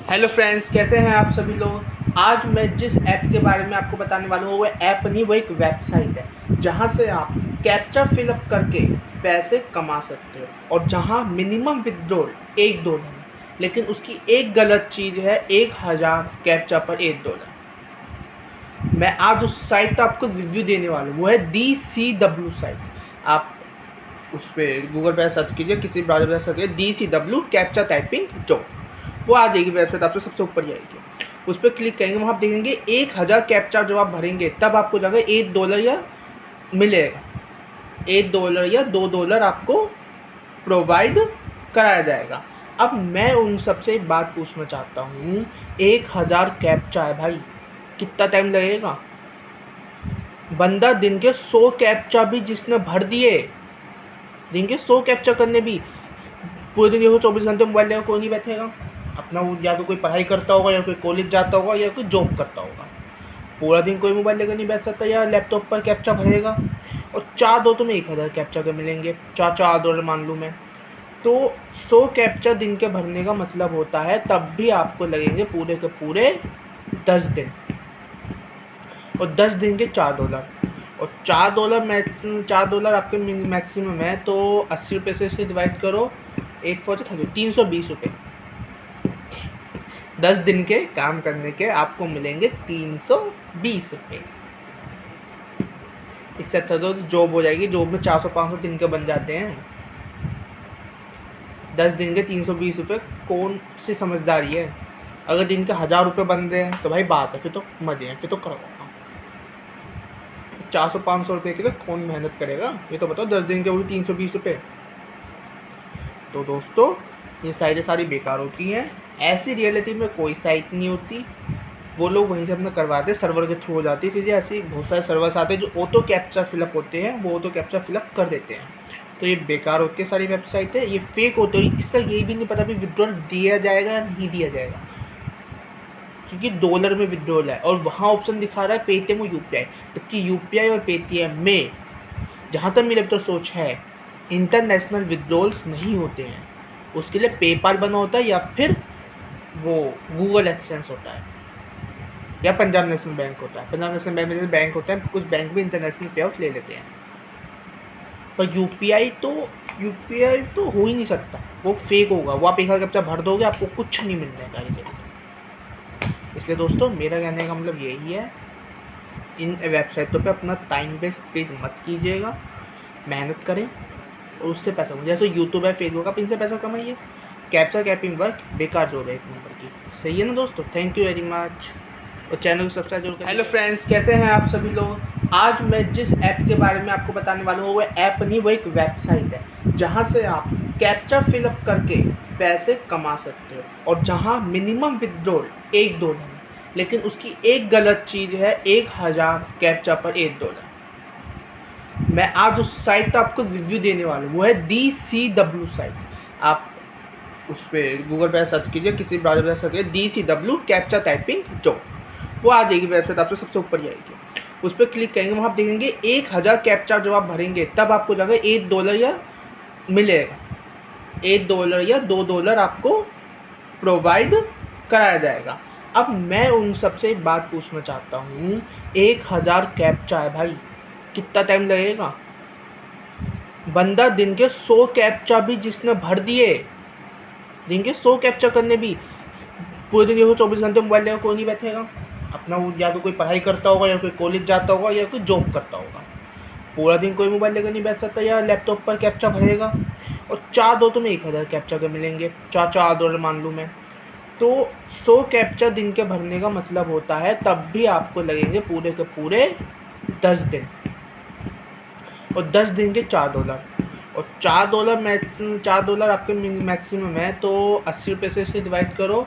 Hello friends, कैसे हैं आप सभी लोग। आज मैं जिस ऐप के बारे में आपको बताने वाला हूँ वो ऐप नहीं, वो एक वेबसाइट है जहाँ से आप कैप्चा फिलअप करके पैसे कमा सकते हो और जहाँ मिनिमम विथड्रॉल $1, लेकिन उसकी एक गलत चीज़ है 1000 कैप्चा पर $1। मैं आज उस साइट का आपको रिव्यू देने वाला हूँ, वो है DCW साइट। आप उस पर गूगल पे सर्च कीजिए, किसी ब्राउज़र पर सर्च कीजिए DCW कैप्चा टाइपिंग जॉब, वो आ जाएगी वेबसाइट आपको सबसे ऊपर ही आएगी। उस पर क्लिक करेंगे, वहाँ आप देखेंगे 1000 कैप्चा जब आप भरेंगे तब आपको जाकर $1 या मिलेगा, $1 या $2 आपको प्रोवाइड कराया जाएगा। अब मैं उन सबसे एक बात पूछना चाहता हूँ, 1000 कैप्चा है भाई, कितना टाइम लगेगा। बंदा दिन के 100 कैप्चा भी जिसने भर दिए, दिन के 100 कैप्चा करने भी, पूरे दिन देखो 24 घंटे मोबाइल लेकर कोई नहीं बैठेगा अपना। वो या तो कोई पढ़ाई करता होगा या कोई कॉलेज जाता होगा या कोई जॉब करता होगा। पूरा दिन कोई मोबाइल लेकर नहीं बैठ सकता या लैपटॉप पर कैप्चा भरेगा। और 4 तो में 1000 कैप्चा के मिलेंगे, $4 मान लूँ मैं, तो 100 कैप्चा दिन के भरने का मतलब होता है तब भी आपको लगेंगे पूरे के पूरे 10 दिन, और 10 दिन के $4, और $4 आपके मैक्सिमम है, तो 80 रुपये से इसे डिवाइड करो, 8 4 30, 320 रुपये। 10 दिन के काम करने के आपको मिलेंगे 320 रुपये। इससे अच्छा तो जॉब हो जाएगी, जॉब में 400-500 दिन के बन जाते हैं। 10 दिन के 320 रुपये कौन सी समझदारी है। अगर दिन के 1000 रुपये बन रहे हैं तो भाई बात है, फिर तो मजे हैं, फिर तो करवाओ। 400-500 रुपये के लिए कौन मेहनत करेगा, ये तो बताओ। 10 दिन के वो भी 320 रुपये। तो दोस्तों, ये साइटें सारी बेकार होती हैं। ऐसी रियलिटी में कोई साइट नहीं होती, वो लोग वहीं से अपना करवाते हैं, सर्वर के थ्रू हो जाती है। इसलिए ऐसे बहुत सारे सर्वर्स आते हैं जो ऑटो कैप्चा फिलअप होते हैं, वो ऑटो कैप्चा फिलअप कर देते हैं। तो ये बेकार होती है सारी वेबसाइट है, ये फेक होते हैं। इसका ये भी नहीं पता भी विड्रॉल दिया जाएगा या नहीं दिया जाएगा, क्योंकि डॉलर में विड्रॉल है और वहाँ ऑप्शन दिखा रहा है पेटीएम और UPI। जबकि UPI और पेटीएम में, जहाँ तक मेरी अब तो सोच है, इंटरनेशनल विड्रॉल्स नहीं होते हैं। उसके लिए पेपाल बना होता है या फिर वो गूगल एक्सचेंज होता है या पंजाब नेशनल बैंक होता है। पंजाब नेशनल बैंक में जैसे बैंक होता है, कुछ बैंक भी इंटरनेशनल पे आउट ले लेते हैं। पर UPI तो हो ही नहीं सकता, वो फेक होगा। वो आप 1000 कैप्चा भर दोगे, आपको कुछ नहीं मिलने का। इसलिए दोस्तों, मेरा कहने का मतलब यही है, इन वेबसाइटों पे अपना टाइम वेस्ट प्लीज़ मत कीजिएगा, मेहनत करें और उससे पैसा कमाइए। जैसे यूट्यूब है, फेसबुक, आप इनसे पैसा कमाइए। कैप्चा कैपिंग वर्क बेकार जॉब है एक नंबर की। सही है ना दोस्तों। थैंक यू वेरी मच, और चैनल को सब्सक्राइब जरूर करें। हेलो फ्रेंड्स, कैसे हैं आप सभी लोग। आज मैं जिस ऐप के बारे में आपको बताने वाला हूँ वो ऐप नहीं, वो एक वेबसाइट है जहाँ से आप कैप्चा फिलअप करके पैसे कमा सकते हो और जहाँ मिनिमम विथड्रॉल $1, लेकिन उसकी एक गलत चीज़ है 1000 कैप्चा पर $1। मैं आज उस साइट का आपको रिव्यू देने वाला हूँ, वो है DCW साइट। आप उस पर गूगल पे सर्च कीजिए, किसी ब्राउज़र पर सर्च कीजिए DCW कैप्चा टाइपिंग जॉब, वो आ जाएगी वेबसाइट आपको सबसे ऊपर ही आएगी। उस पर क्लिक करेंगे, वहाँ आप देखेंगे 1000 कैप्चा जब आप भरेंगे तब आपको जाकर $1 या मिलेगा, $1 या $2 आपको प्रोवाइड कराया जाएगा। अब मैं उन सबसे एक बात पूछना चाहता हूँ, 1000 कैप्चा है भाई, कितना टाइम लगेगा। बंदा दिन के 100 कैप्चा भी जिसने भर दिए, दिन के 100 कैप्चा करने भी, पूरे दिन देखो 24 घंटे मोबाइल लेकर कोई नहीं बैठेगा अपना। वो या तो कोई पढ़ाई करता होगा या कोई कॉलेज जाता होगा या कोई जॉब करता होगा। पूरा दिन कोई मोबाइल लेकर नहीं बैठ सकता या लैपटॉप पर कैप्चा भरेगा। और 4 तो में 1000 कैप्चा के मिलेंगे, $4 मान लूँ मैं, तो 100 कैप्चा दिन के भरने का मतलब होता है तब भी आपको लगेंगे पूरे के पूरे 10 दिन, और 10 दिन के $4, और $4 आपके मैक्सिमम है, तो 80 रुपये से इसे डिवाइड करो,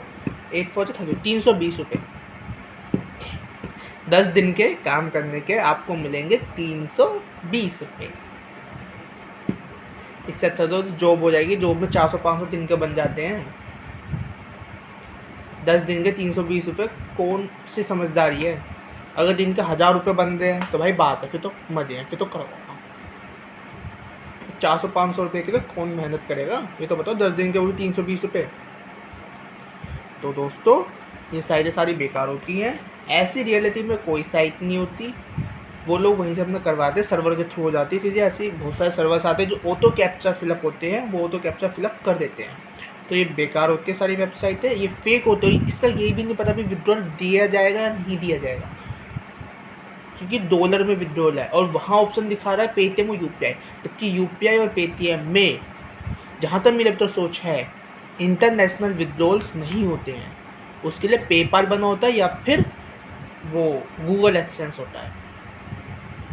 8 4 30, 320 रुपये। 10 दिन के काम करने के आपको मिलेंगे 320 रुपये। इससे अच्छा तो जॉब हो जाएगी, जॉब में 400-500 दिन के बन जाते हैं। 10 दिन के 320 रुपये कौन सी समझदारी है। अगर दिन के 1000 रुपये बन रहे हैं तो भाई बात है, फिर तो मजे हैं, फिर तो करवाओ। 400-500 रुपये के लिए कौन मेहनत करेगा, ये तो बताओ। 10 दिन के वो भी 320 रुपये। तो दोस्तों ये साइटें सारी बेकार होती हैं। ऐसी रियलिटी में कोई साइट नहीं होती, वो लोग वहीं से अपना करवाते हैं, सर्वर के थ्रू हो जाती है चीज़ें। ऐसी बहुत सारे सर्वर्स आते हैं जो ऑटो कैप्चा फिलअप होते हैं, वो ऑटो कैप्चा फिलअप कर देते हैं। तो ये बेकार होती है सारी वेबसाइट है, ये फेक होती है। इसका यही भी नहीं पता भी विड्रॉल दिया जाएगा या नहीं दिया जाएगा, क्योंकि डॉलर में विड्रॉल है और वहाँ ऑप्शन दिखा रहा है पेटीएम और यूपीआई। जबकि यूपीआई और पेटीएम में जहाँ तक मेरी अब तो सोच है इंटरनेशनल विड्रॉल्स नहीं होते हैं। उसके लिए पेपाल बना होता है या फिर वो गूगल एक्सचेंज होता है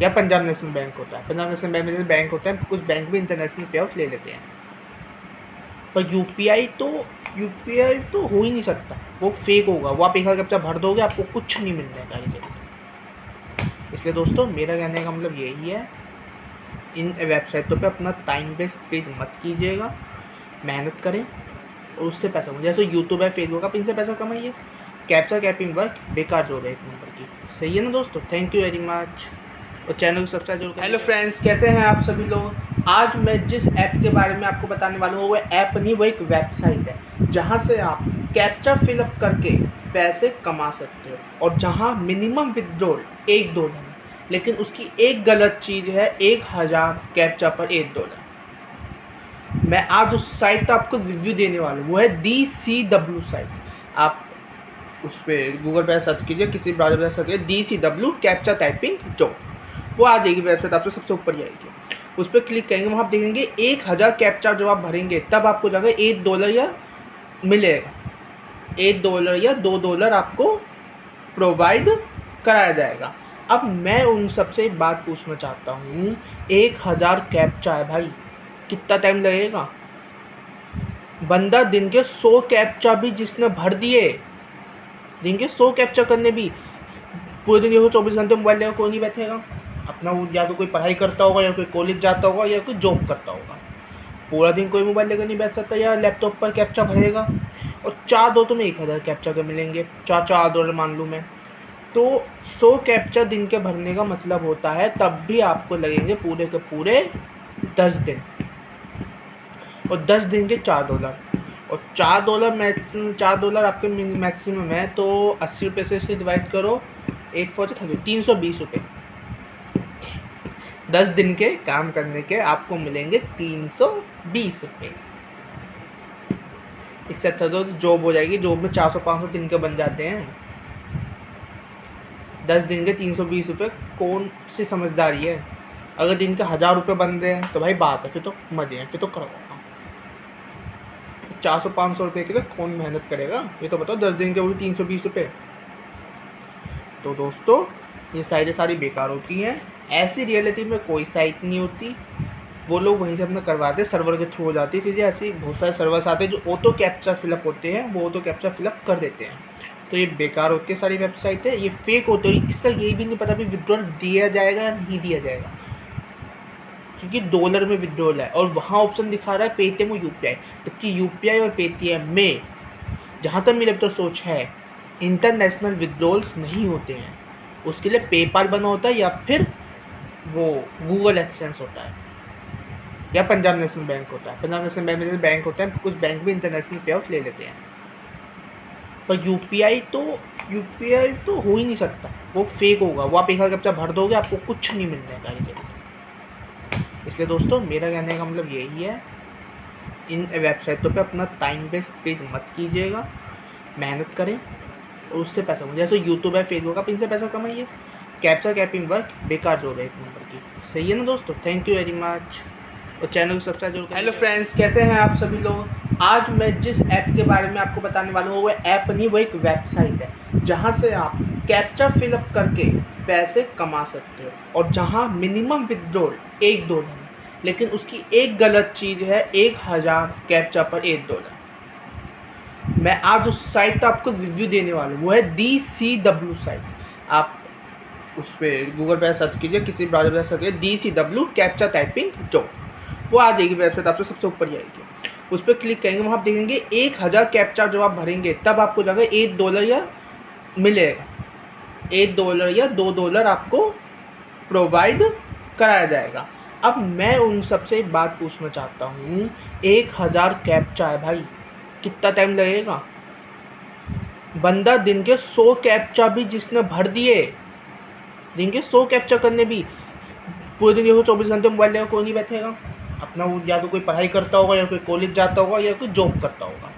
या पंजाब नेशनल बैंक होता है। पंजाब नेशनल बैंक में जैसे बैंक होता है, कुछ बैंक भी इंटरनेशनल पे आउट ले लेते हैं, पर यूपीआई तो हो ही नहीं सकता, वो फेक होगा। वो आप एक कैप्चा भर दोगे, आपको कुछ नहीं मिलने का ये। इसलिए दोस्तों मेरा कहने का मतलब यही है, इन वेबसाइटों पे अपना टाइम वेस्ट प्लीज़ मत कीजिएगा, मेहनत करें और उससे पैसा कमाइए। जैसे यूट्यूब है, फेसबुक, आप इनसे पैसा कमाइए। कैप्चा कैपिंग वर्क बेकार जो है एक नंबर की, सही है ना दोस्तों। थैंक यू वेरी मच और चैनल को सब्सक्राइब जरूर करें। हेलो फ्रेंड्स, कैसे हैं आप सभी लोग। आज मैं जिस ऐप के बारे में आपको बताने वाला हूँ वो ऐप नहीं, वो एक वेबसाइट है जहाँ से आप कैप्चा फिलअप करके पैसे कमा सकते हो और जहाँ मिनिमम विड्रॉल $1, लेकिन उसकी एक गलत चीज़ है 1000 कैप्चा पर $1। मैं आज उस साइट का आपको रिव्यू देने वाला हूँ, वो है DCW साइट। आप उस पर गूगल पे सर्च कीजिए, किसी ब्राउज़र पर सर्च कीजिए DCW कैप्चा टाइपिंग जॉब, वो आ जाएगी वेबसाइट, आपको सबसे ऊपर जाएगी। उस पर क्लिक करेंगे, वहाँ आप देखेंगे 1000 कैप्चा जब आप भरेंगे तब आपको जाकर $1 या मिलेगा, $1 या $2 आपको प्रोवाइड कराया जाएगा। अब मैं उन सबसे एक बात पूछना चाहता हूँ, 1000 कैप्चा है भाई, कितना टाइम लगेगा। बंदा दिन के 100 कैप्चा भी जिसने भर दिए, दिन के 100 कैप्चा करने भी, पूरे दिन देखो 24 घंटे मोबाइल लेकर कोई नहीं बैठेगा अपना। वो या तो कोई पढ़ाई करता होगा या कोई कॉलेज जाता होगा या कोई जॉब करता होगा। पूरा दिन कोई मोबाइल लेकर नहीं बैठ सकता या लैपटॉप पर कैप्चा भरेगा। और 4 दो तो में 1000 कैप्चा के मिलेंगे, $4 मान लूँ मैं, तो 100 कैप्चा दिन के भरने का मतलब होता है तब भी आपको लगेंगे पूरे के पूरे 10 दिन, और 10 दिन के $4, और $4 आपके मैक्सिमम है। तो 80 रुपये से इसे डिवाइड करो, 8 4 320 रुपये। 10 दिन के काम करने के आपको मिलेंगे 320 रुपये। इससे अच्छा तो जॉब हो जाएगी, जॉब में 400-500 दिन के बन जाते हैं। 10 दिन के 320 रुपये कौन सी समझदारी है। अगर दिन के 1000 रुपये बन रहे हैं तो भाई बात है, फिर तो मजे हैं, फिर तो करवाता हूँ। 400-500 रुपये के लिए कौन मेहनत करेगा, ये तो बताओ। 10 दिन के वो भी 320 रुपये। तो दोस्तों ये साइटें सारी बेकार होती हैं। ऐसी रियलिटी में कोई साइट नहीं होती, वो लोग वहीं से अपना करवाते हैं, सर्वर के थ्रू हो जाती है चीज़ें। ऐसी बहुत सारे सर्वर्स आते हैं जो ऑटो कैप्चा फिलअप होते हैं, वो ऑटो कैप्चा फिलअप कर देते हैं। तो ये बेकार होती है सारी वेबसाइट है, ये फेक होती है। इसका यही भी नहीं पता भी विड्रॉल दिया जाएगा या नहीं दिया जाएगा, क्योंकि डॉलर में विड्रॉल है और वहाँ ऑप्शन दिखा रहा है पेटीएम और यूपीआई। जबकि यूपीआई और पेटीएम में जहाँ तक मेरी अब तो सोच है इंटरनेशनल विड्रॉल्स नहीं होते हैं। उसके लिए पेपाल बना होता है या फिर वो गूगल एक्सचेंज होता है या पंजाब नेशनल बैंक होता है। पंजाब नेशनल बैंक में जैसे बैंक होता है, कुछ बैंक भी इंटरनेशनल पे आउट ले लेते हैं, पर यूपीआई तो हो ही नहीं सकता, वो फेक होगा। वो आप एक कैप्चा भर दोगे, आपको कुछ नहीं मिलने का ये। इसलिए दोस्तों मेरा कहने का मतलब यही है, इन वेबसाइटों पे अपना टाइम वेस्ट प्लीज़ मत कीजिएगा, मेहनत करें और उससे पैसा कमाइए। जैसे यूट्यूब है, फेसबुक, आप इनसे पैसा कमाइए। कैप्चा कैपिंग वर्क बेकार जो है एक नंबर की, सही है ना दोस्तों। थैंक यू वेरी मच और चैनल को सब्सक्राइब जरूर करें। हेलो फ्रेंड्स, कैसे हैं आप सभी लोग। आज मैं जिस ऐप के बारे में आपको बताने वाला हूँ वो ऐप नहीं, वो एक वेबसाइट है जहाँ से आप कैप्चा फिलअप करके पैसे कमा सकते हो और जहाँ मिनिमम विड्रॉल $1, लेकिन उसकी एक गलत चीज़ है 1000 कैप्चा पर $1। मैं आज उस साइट का आपको रिव्यू देने वाला हूँ, वो है DCW साइट। आप उस पर गूगल पे सर्च कीजिए, किसी ब्राउज़र पर सर्च कीजिए DCW कैप्चा टाइपिंग जॉब, वो आ जाएगी वेबसाइट, आपको सबसे ऊपर जाएगी। उस पर क्लिक करेंगे, वहाँ आप देखेंगे 1000 कैप्चा जब आप भरेंगे तब आपको जाकर $1 या मिलेगा, $1 या $2 आपको प्रोवाइड कराया जाएगा। अब मैं उन सबसे एक बात पूछना चाहता हूँ, 1000 कैप्चा है भाई, कितना टाइम लगेगा। बंदा दिन के 100 कैप्चा भी जिसने भर दिए, दिन के 100 कैप्चा करने भी, पूरे दिन देखो 24 घंटे मोबाइल लेकर कोई नहीं बैठेगा अपना। वो या तो कोई पढ़ाई करता होगा, या कोई कॉलेज जाता होगा, या कोई जॉब करता होगा।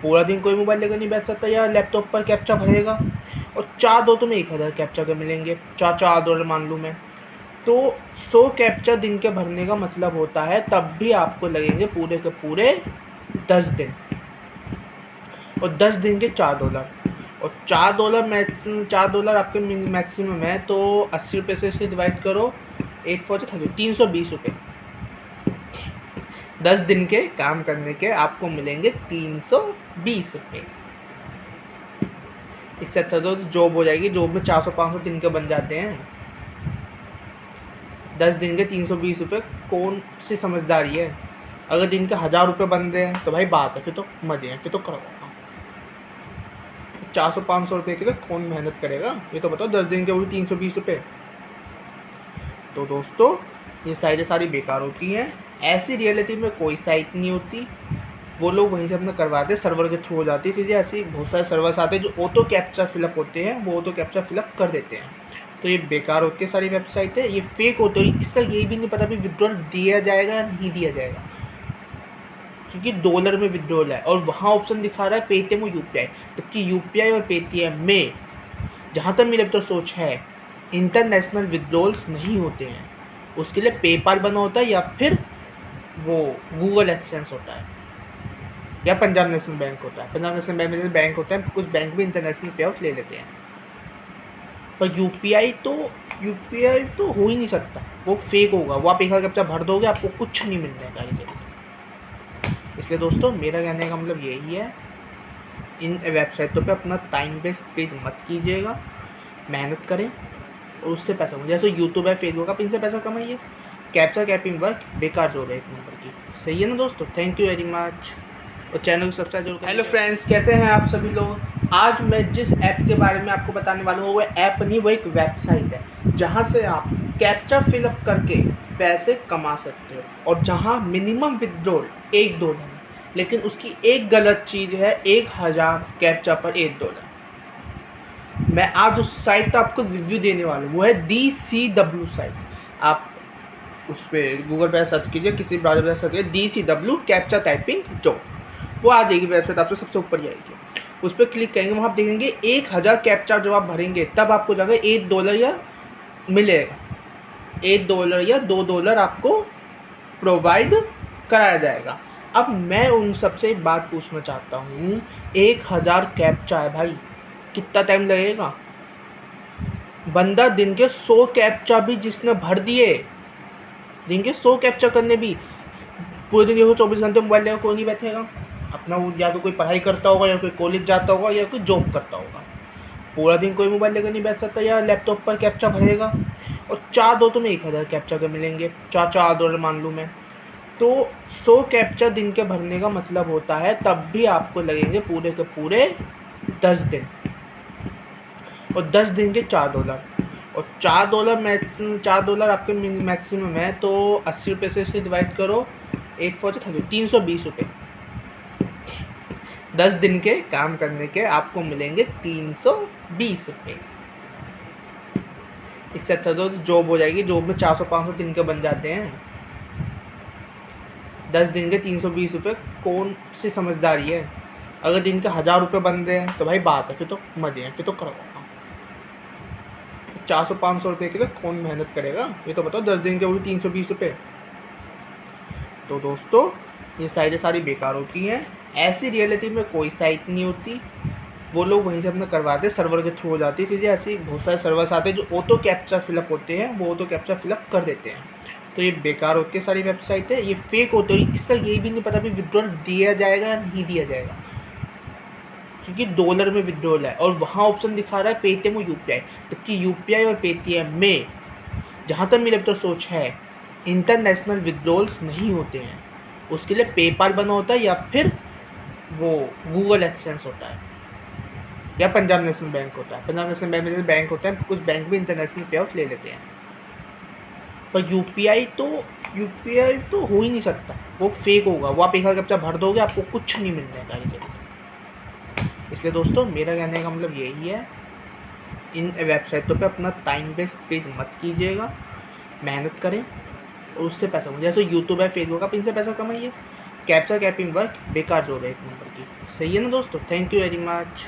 पूरा दिन कोई मोबाइल लेकर नहीं बैठ सकता या लैपटॉप पर कैप्चा भरेगा। और 4 दो तुम्हें 1000 कैप्चा के मिलेंगे, $4 मान लूँ मैं। तो 100 कैप्चा दिन के भरने का मतलब होता है तब भी आपको लगेंगे पूरे के पूरे 10 दिन। और 10 दिन के $4, और $4 आपके मैक्सिमम है। तो 80 रुपये से इसे डिवाइड करो, 8 4 30, 320 रुपये। 10 दिन के काम करने के आपको मिलेंगे 320 रुपये। इससे अच्छा तो जॉब हो जाएगी, जॉब में 400-500 दिन के बन जाते हैं। 10 दिन के 320 रुपये कौन सी समझदारी है। अगर दिन के 1000 रुपये बन रहे हैं तो भाई बात है, फिर तो मजे हैं, फिर तो करवाता हूँ। 400-500 रुपये के लिए कौन मेहनत करेगा, ये तो बताओ। 10 दिन के वो भी 320 रुपये। तो दोस्तों ये साइटें सारी बेकार होती हैं। ऐसी रियलिटी में कोई साइट नहीं होती, वो लोग वहीं से अपना करवाते हैं, सर्वर के थ्रू हो जाती है सीधे। ऐसी बहुत सारे सर्वर्स आते हैं जो ऑटो कैप्चा फिलअप होते हैं, वो ऑटो कैप्चा फिलअप कर देते हैं। तो ये बेकार होती है सारी वेबसाइट है, ये फेक होती है। इसका ये भी नहीं पता भी विड्रॉल दिया जाएगा या नहीं दिया जाएगा, क्योंकि डॉलर में विड्रॉल है और वहाँ ऑप्शन दिखा रहा है पेटीएम और यूपीआई। जबकि यूपीआई और पेटीएम में जहाँ तक मेरे तो सोच है इंटरनेशनल विड्रॉल्स नहीं होते हैं। उसके लिए पेपाल बना होता है, या फिर वो गूगल एक्सचेंज होता है, या पंजाब नेशनल बैंक होता है। पंजाब नेशनल बैंक में जैसे बैंक होता है, कुछ बैंक भी इंटरनेशनल पे आउट ले लेते हैं। पर यूपीआई तो हो ही नहीं सकता, वो फेक होगा। वो आप 1000 कैप्चा भर दोगे, आपको कुछ नहीं मिलने का। इसलिए दोस्तों मेरा कहने का मतलब यही है, इन वेबसाइटों पे अपना टाइम वेस्ट मत कीजिएगा, मेहनत करें और उससे पैसा। जैसे यूट्यूब है, फेसबुक, आप इनसे पैसा कमाइए। कैप्चा कैपिंग वर्क बेकार जो है 1 नंबर की। सही है ना दोस्तों। थैंक यू वेरी मच, और चैनल को सब्सक्राइब जरूर करें। हेलो फ्रेंड्स, कैसे हैं आप सभी लोग। आज मैं जिस ऐप के बारे में आपको बताने वाला हूँ वो ऐप नहीं, वो एक वेबसाइट है जहाँ से आप कैप्चा फिलअप करके पैसे कमा सकते हो, और जहाँ मिनिमम विड्रॉल $1, लेकिन उसकी एक गलत चीज़ है 1000 कैप्चा पर $1। मैं आज उस साइट का आपको रिव्यू देने वाला हूँ, वो है DCW साइट। आप उस पर गूगल पे सर्च कीजिए, किसी ब्राउज़र पर सर्च कीजिए DCW कैप्चा टाइपिंग जॉब, वो आ जाएगी वेबसाइट, आपसे सबसे ऊपर जाएगी। उस पर क्लिक करेंगे, वहाँ आप देखेंगे 1000 कैप्चा जब आप भरेंगे तब आपको जाएगा $1 या मिलेगा, $1 या $2 आपको प्रोवाइड कराया जाएगा। अब मैं उन सबसे एक बात पूछना चाहता हूँ, 1000 कैप्चा है भाई, कितना टाइम लगेगा। बंदा दिन के 100 कैप्चा भी जिसने भर दिए, दिन के 100 कैप्चा करने भी, पूरे दिन देखो 24 घंटे मोबाइल लेकर कोई नहीं बैठेगा अपना। वो या तो कोई पढ़ाई करता होगा, या कोई कॉलेज जाता होगा, या कोई जॉब करता होगा। पूरा दिन कोई मोबाइल लेकर नहीं बैठ सकता या लैपटॉप पर कैप्चा भरेगा। और 4 दो तुम्हें 1000 कैप्चा के मिलेंगे, $4 मान लूँ मैं। तो 100 कैप्चा दिन के भरने का मतलब होता है तब भी आपको लगेंगे पूरे के पूरे 10 दिन। और 10 दिन के $4, और $4 आपके मैक्सिमम है। तो 80 रुपये से इसे डिवाइड करो, 8 4 30, 320 रुपये। 10 दिन के काम करने के आपको मिलेंगे 320 रुपये। इससे अच्छा तो जॉब हो जाएगी, जॉब में 400-500 दिन के बन जाते हैं। 10 दिन के 320 रुपये कौन सी समझदारी है। अगर दिन के 1000 रुपये बन रहे हैं तो भाई बात है, फिर तो मजे हैं, फिर तो करवाता हूँ। 400-500 रुपये के लिए कौन मेहनत करेगा, ये तो बताओ। 10 दिन के वो भी 320 रुपये। तो दोस्तों ये साइटें सारी बेकार होती हैं। ऐसी रियलिटी में कोई साइट नहीं होती, वो लोग वहीं से अपना करवाते हैं, सर्वर के थ्रू हो जाती है सीधे। ऐसी बहुत सारे सर्वर्स आते हैं जो ऑटो कैप्चा फिलअप होते हैं, वो ऑटो कैप्चा फिलअप कर देते हैं। तो ये बेकार होती है सारी वेबसाइट है, ये फेक होती है। इसका ये भी नहीं पता भी विड्रॉल दिया जाएगा या नहीं दिया जाएगा, क्योंकि डॉलर में विड्रॉल है और वहाँ ऑप्शन दिखा रहा है पेटीएम और यूपीआई। जबकि यूपीआई और पेटीएम में जहाँ तक मेरे तो सोच है इंटरनेशनल विड्रॉल्स नहीं होते हैं। उसके लिए पेपाल बना होता है, या फिर वो गूगल एक्सचेंज होता है, या पंजाब नेशनल बैंक होता है। पंजाब नेशनल बैंक में जैसे बैंक होता है, कुछ बैंक भी इंटरनेशनल पे आउट ले लेते हैं। पर यूपीआई तो हो ही नहीं सकता, वो फेक होगा। वो आप 1000 कैप्चा भर दोगे, आपको कुछ नहीं मिलने का। इसलिए दोस्तों मेरा कहने का मतलब यही है, इन वेबसाइटों पे अपना टाइम वेस्ट मत कीजिएगा, मेहनत करें और उससे पैसा कमाइए। जैसे यूट्यूब है, फेसबुक, आप इनसे पैसा कमाइए। कैप्चा कैपिंग वर्क बेकार जॉब है एक नंबर की। सही है ना दोस्तों? Thank you very much.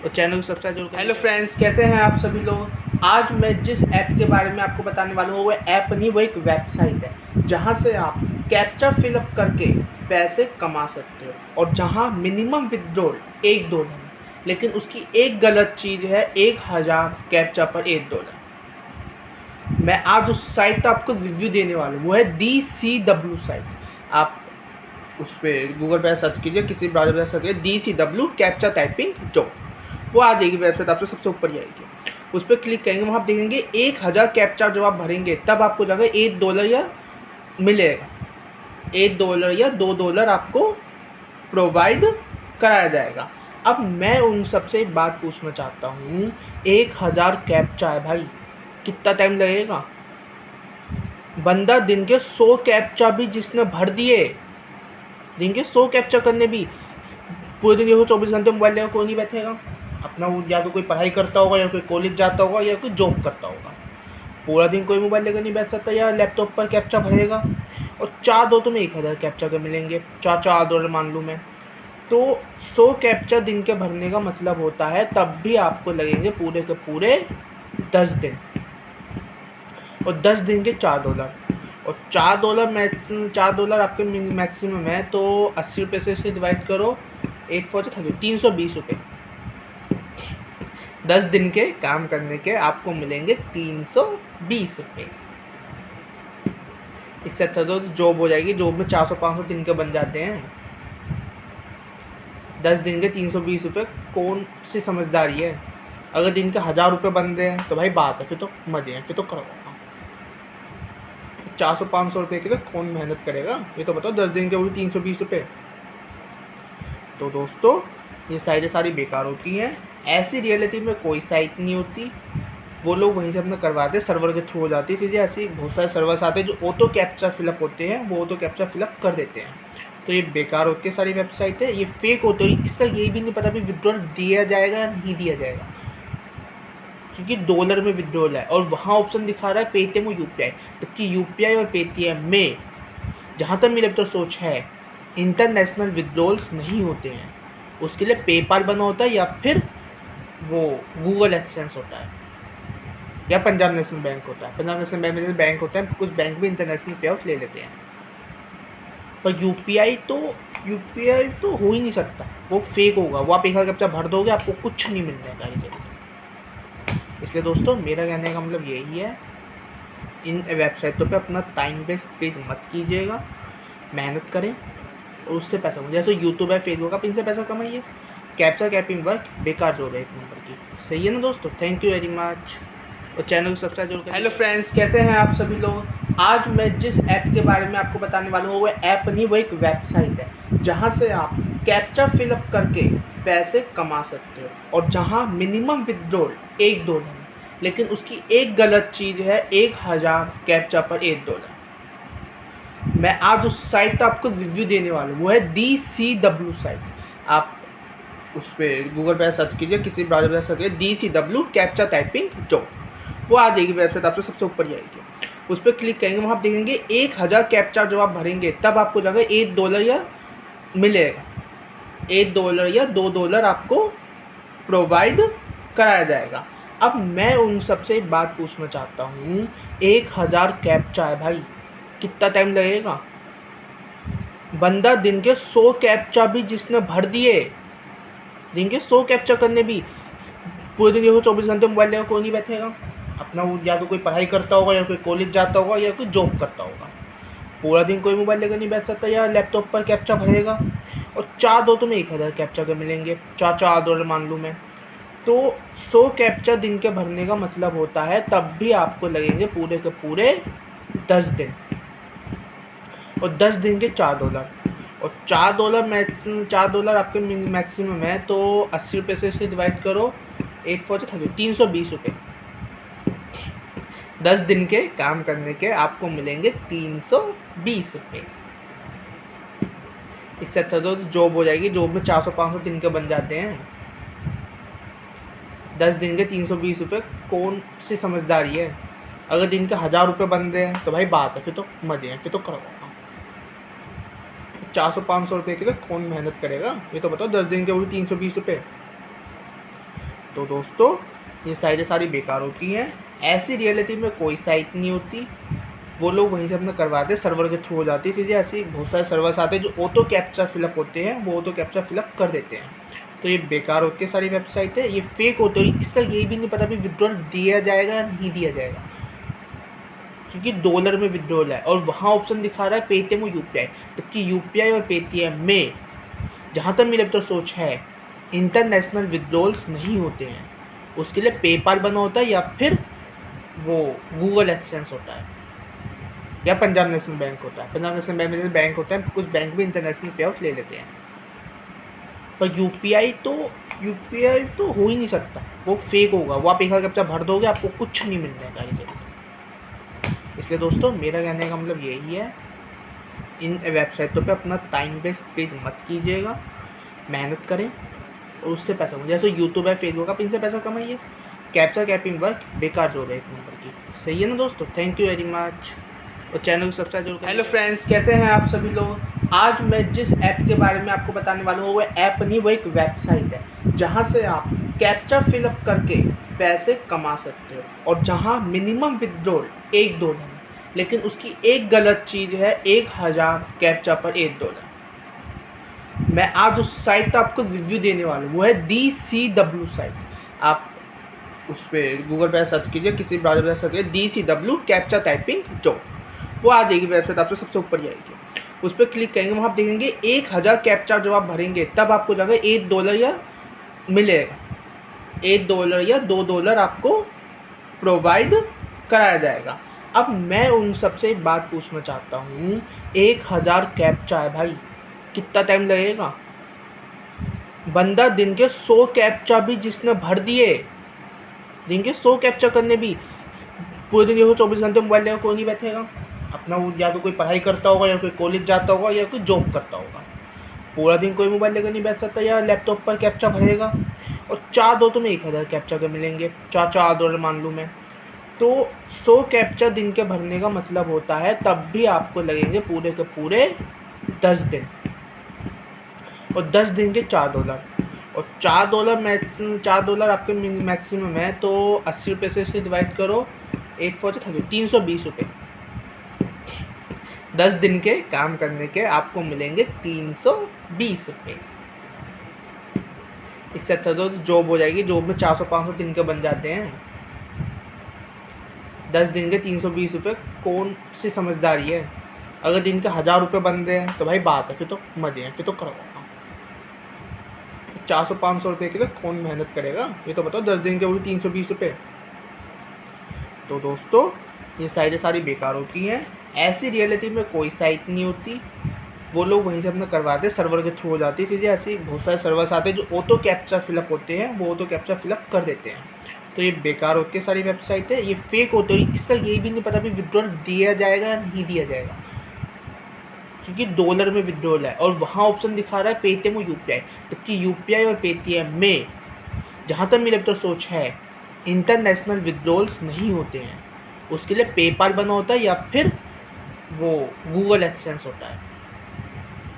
और चैनल को सब्सक्राइब जरूर करें। हेलो फ्रेंड्स, कैसे हैं आप सभी लोग? आज मैं जिस ऐप के बारे में आपको बताने वाला हूँ वो ऐप नहीं, वो एक वेबसाइट है जहाँ से आप कैप्चा फिलअप करके पैसे कमा सकते हो और जहाँ मिनिमम विथड्रॉल $1, लेकिन उसकी एक गलत चीज़ है 1000 कैप्चा पर $1। मैं आज उस साइट का आपको रिव्यू देने वाला हूँ, वो है DCW साइट। आप उस पर गूगल पे सर्च कीजिए, किसी ब्राउज़र पर सर्च कीजिए DCW कैप्चा टाइपिंग जॉब, वो आ जाएगी वेबसाइट, आपको सबसे ऊपर ही आएगी। उस पर क्लिक करेंगे, वहाँ आप देखेंगे 1000 कैप्चा जब आप भरेंगे तब आपको जाकर $1 या मिलेगा, $1 या $2 आपको प्रोवाइड कराया जाएगा। अब मैं उन सबसे एक बात पूछना चाहता हूँ, 1000 कैप्चा है भाई, कितना टाइम लगेगा? बंदा दिन के 100 कैप्चा भी जिसने भर दिए, दिन के 100 कैप्चा करने भी, पूरे दिन देखो 24 घंटे मोबाइल लेकर कोई नहीं बैठेगा अपना, वो या तो कोई पढ़ाई करता होगा या कोई कॉलेज जाता होगा या कोई जॉब करता होगा। पूरा दिन कोई मोबाइल लेकर नहीं बैठ सकता या लैपटॉप पर कैप्चा भरेगा। और 4 दो तो में 1000 कैप्चा के मिलेंगे, $4 मान लूँ मैं, तो 100 कैप्चा दिन के भरने का मतलब होता है तब भी आपको लगेंगे पूरे के पूरे 10 दिन, और 10 दिन के $4, और $4 आपके मैक्सिमम है, तो 80 रुपये से इसे डिवाइड करो, 8 4 30, 320 रुपये। 10 दिन के काम करने के आपको मिलेंगे 320 रुपये। इससे अच्छा तो जॉब हो जाएगी, जॉब में 400-500 दिन के बन जाते हैं। 10 दिन के 320 रुपये कौन सी समझदारी है? अगर दिन के 1000 रुपये बन रहे हैं तो भाई बात है, फिर तो मजे हैं, फिर तो करवाओ। 400-500 रुपये के लिए कौन मेहनत करेगा? ये तो बताओ, 10 दिन के वो भी 320 रुपये। तो दोस्तों ये साइटें सारी बेकार होती हैं, ऐसी रियलिटी में कोई साइट नहीं होती, वो लोग वहीं से अपना करवाते हैं, सर्वर के थ्रू हो जाती है। इसलिए ऐसी बहुत सारे सर्वर्स आते हैं जो ऑटो कैप्चा फिलअप होते हैं, वो ऑटो कैप्चा फिलअप कर देते हैं। तो ये बेकार होती है सारी वेबसाइट है, ये फेक होती है। इसका ये भी नहीं पता भी विड्रॉल दिया जाएगा या नहीं दिया जाएगा, क्योंकि डॉलर में विड्रॉल है और वहाँ ऑप्शन दिखा रहा है पेटीएम और UPI, जबकि UPI और पेटीएम में जहाँ तक मेरे तो सोच है इंटरनेशनल विड्रॉल्स नहीं होते हैं। उसके लिए पेपाल बना होता है या फिर वो गूगल एक्सचेंज होता है या पंजाब नेशनल बैंक होता है। पंजाब नेशनल बैंक में बैंक होता है, कुछ बैंक भी इंटरनेशनल पे आउट ले लेते हैं, पर UPI तो हो ही नहीं सकता, वो फेक होगा। वो आप 1000 कैप्चा भर दोगे, आपको कुछ नहीं मिलने वाला। इसलिए दोस्तों मेरा कहने का मतलब यही है, इन वेबसाइटों पे अपना टाइम वेस्ट मत कीजिएगा, मेहनत करें और उससे पैसा कमाइए। जैसे यूट्यूब है, फेसबुक, आप इनसे पैसा कमाइए। कैप्चा कैपिंग वर्क बेकार जॉब है एक नंबर की। सही है ना दोस्तों? Thank you very much. और चैनल को सब्सक्राइब जरूर करें। हेलो फ्रेंड्स, कैसे हैं आप सभी लोग? आज मैं जिस ऐप के बारे में आपको बताने वाला हूँ वो ऐप नहीं, वो एक वेबसाइट है जहाँ से आप कैप्चा फिलअप करके पैसे कमा सकते हो और जहाँ मिनिमम विथड्रॉल $1, लेकिन उसकी एक गलत चीज़ है 1000 कैप्चा पर $1। मैं आज उस साइट का आपको रिव्यू देने वाला हूँ, वो है DCW साइट। आप उस पर गूगल पे सर्च कीजिए, किसी ब्राउज़र पर सर्च कीजिए DCW कैप्चा टाइपिंग जॉब, वो आ जाएगी वेबसाइट, आपको सबसे ऊपर ही आएगी। उस पर क्लिक करेंगे, वहाँ आप देखेंगे 1000 कैप्चा जब आप भरेंगे तब आपको जाकर $1 या मिलेगा, $1 या $2 आपको प्रोवाइड कराया जाएगा। अब मैं उन सबसे एक बात पूछना चाहता हूँ, 1000 कैप्चा है भाई, कितना टाइम लगेगा? बंदा दिन के 100 कैप्चा भी जिसने भर दिए, दिन के 100 कैप्चा करने भी, पूरे दिन देखो 24 घंटे मोबाइल लेकर कोई नहीं बैठेगा अपना, वो या तो कोई पढ़ाई करता होगा या कोई कॉलेज जाता होगा या कोई जॉब करता होगा। पूरा दिन कोई मोबाइल लेकर नहीं बैठ सकता या लैपटॉप पर कैप्चा भरेगा। और 4 दो तो में 1000 कैप्चा के मिलेंगे, $4 मान लूँ मैं, तो 100 कैप्चा दिन के भरने का मतलब होता है तब भी आपको लगेंगे पूरे के पूरे 10 दिन, और 10 दिन के $4, और $4 आपके मैक्सिमम है, तो 80 रुपये से इसे डिवाइड करो, 8 4 30, 320 रुपये। 10 दिन के काम करने के आपको मिलेंगे 320 रुपये। इससे अच्छा तो जॉब हो जाएगी, जॉब में 400-500 दिन के बन जाते हैं। 10 दिन के 320 रुपये कौन सी समझदारी है। अगर दिन के 1000 रुपये बन रहे हैं तो भाई बात है, फिर तो मजे हैं, फिर तो करवाता हूँ। 400-500 रुपये के लिए कौन मेहनत करेगा, ये तो बताओ। 10 दिन के वही 320 रुपये। तो दोस्तों ये साइटें सारी बेकार होती हैं। ऐसी रियलिटी में कोई साइट नहीं होती, वो लोग वहीं से अपना करवाते हैं, सर्वर के थ्रू हो जाती है चीज़ें। ऐसी बहुत सारे सर्वर्स आते हैं जो ऑटो कैप्चा फिलअप होते हैं, वो ऑटो कैप्चा फिलअप कर देते हैं। तो ये बेकार होती है सारी वेबसाइट है, ये फेक होती है। इसका ये भी नहीं पता भी विड्रॉल दिया जाएगा या नहीं दिया जाएगा, क्योंकि डॉलर में विड्रॉल है और वहाँ ऑप्शन दिखा रहा है पेटीएम और यूपीआई। जबकि यूपीआई और पेटीएम में जहाँ तक मेरे अब तो सोच है इंटरनेशनल विड्रॉल्स नहीं होते हैं। उसके लिए पेपाल बना होता है या फिर वो गूगल एक्सचेंज होता है या पंजाब नेशनल बैंक होता है। पंजाब नेशनल बैंक में जैसे बैंक होता है, कुछ बैंक भी इंटरनेशनल पे आउट ले लेते हैं, पर यूपीआई तो हो ही नहीं सकता, वो फेक होगा। वो आप एक कैप्चा भर दोगे, आपको कुछ नहीं मिलने का ये। इसलिए दोस्तों मेरा कहने का मतलब यही है, इन वेबसाइटों पे अपना टाइम वेस्ट प्लीज़ मत कीजिएगा, मेहनत करें और उससे पैसा कमाइए। जैसे यूट्यूब है, फेसबुक, आप इनसे पैसा कमाइए। कैप्चा कैपिंग वर्क बेकार जॉब है एक नंबर की, सही है ना दोस्तों। थैंक यू वेरी मच और चैनल को सब्सक्राइब जरूर करें। हेलो फ्रेंड्स, कैसे हैं आप सभी लोग। आज मैं जिस ऐप के बारे में आपको बताने वाला हूँ वो ऐप नहीं, वो एक वेबसाइट है जहाँ से आप कैप्चा फिलअप करके पैसे कमा सकते हो और जहाँ मिनिमम विड्रॉल $1, लेकिन उसकी एक गलत चीज़ है 1000 कैप्चा पर $1। मैं आज उस साइट का आपको रिव्यू देने वाला हूँ, वो है DCW साइट। आप उस पर गूगल पे सर्च कीजिए, किसी ब्राउज़र पर सर्च कीजिए DCW कैप्चा टाइपिंग जॉब, वो आ जाएगी वेबसाइट, आपको सबसे ऊपर जाएगी। उस पर क्लिक करेंगे, वहाँ आप देखेंगे 1000 कैप्चा जब आप भरेंगे तब आपको जाकर $1 या मिलेगा, $1 या $2 आपको प्रोवाइड कराया जाएगा। अब मैं उन सबसे एक बात पूछना चाहता हूँ, 1000 कैप्चा है भाई, कितना टाइम लगेगा। बंदा दिन के 100 कैप्चा भी जिसने भर दिए, दिन के 100 कैप्चा करने भी, पूरे दिन देखो 24 घंटे मोबाइल लेकर कोई नहीं बैठेगा अपना। वो या तो कोई पढ़ाई करता होगा या कोई कॉलेज जाता होगा या कोई जॉब करता होगा। पूरा दिन कोई मोबाइल लेकर नहीं बैठ सकता या लैपटॉप पर कैप्चा भरेगा। और 4 दो तुम्हें 1000 कैप्चा के मिलेंगे, $4 मान लूँ मैं, तो 100 कैप्चा दिन के भरने का मतलब होता है तब भी आपको लगेंगे पूरे के पूरे 10 दिन, और 10 दिन के $4, और $4 आपके मैक्सिमम है। तो 80 रुपये से इसे डिवाइड करो, 8 4 320 रुपये। 10 दिन के काम करने के आपको मिलेंगे 320 रुपये। इससे अच्छा तो जॉब हो जाएगी, जॉब में 400-500 दिन के बन जाते हैं। 10 दिन के 320 रुपये कौन सी समझदारी है। अगर दिन के 1000 रुपये बन रहे हैं तो भाई बात है, फिर तो मजे हैं, फिर तो करवाता हूँ। 400-500 रुपये के लिए कौन मेहनत करेगा, ये तो बताओ। 10 दिन के वही 320 रुपये। तो दोस्तों ये साइटें सारी बेकार होती हैं। ऐसी रियलिटी में कोई साइट नहीं होती, वो लोग वहीं से अपना करवाते हैं, सर्वर के थ्रू हो जाती है चीज़ें। ऐसी बहुत सारे सर्वर्स आते हैं जो ऑटो कैप्चा फिलअप होते हैं, वो ऑटो कैप्चा फिलअप कर देते हैं। तो ये बेकार होती है सारी वेबसाइट है, ये फेक होती है। इसका ये भी नहीं पता भी विड्रॉल दिया जाएगा या नहीं दिया जाएगा, क्योंकि डॉलर में विड्रॉल है और वहाँ ऑप्शन दिखा रहा है पेटीएम और यूपीआई। जबकि यूपीआई और पेटीएम में जहाँ तक मेरे अब तो सोच है इंटरनेशनल विड्रॉल्स नहीं होते हैं। उसके लिए पेपाल बना होता है या फिर वो गूगल एक्सचेंज होता है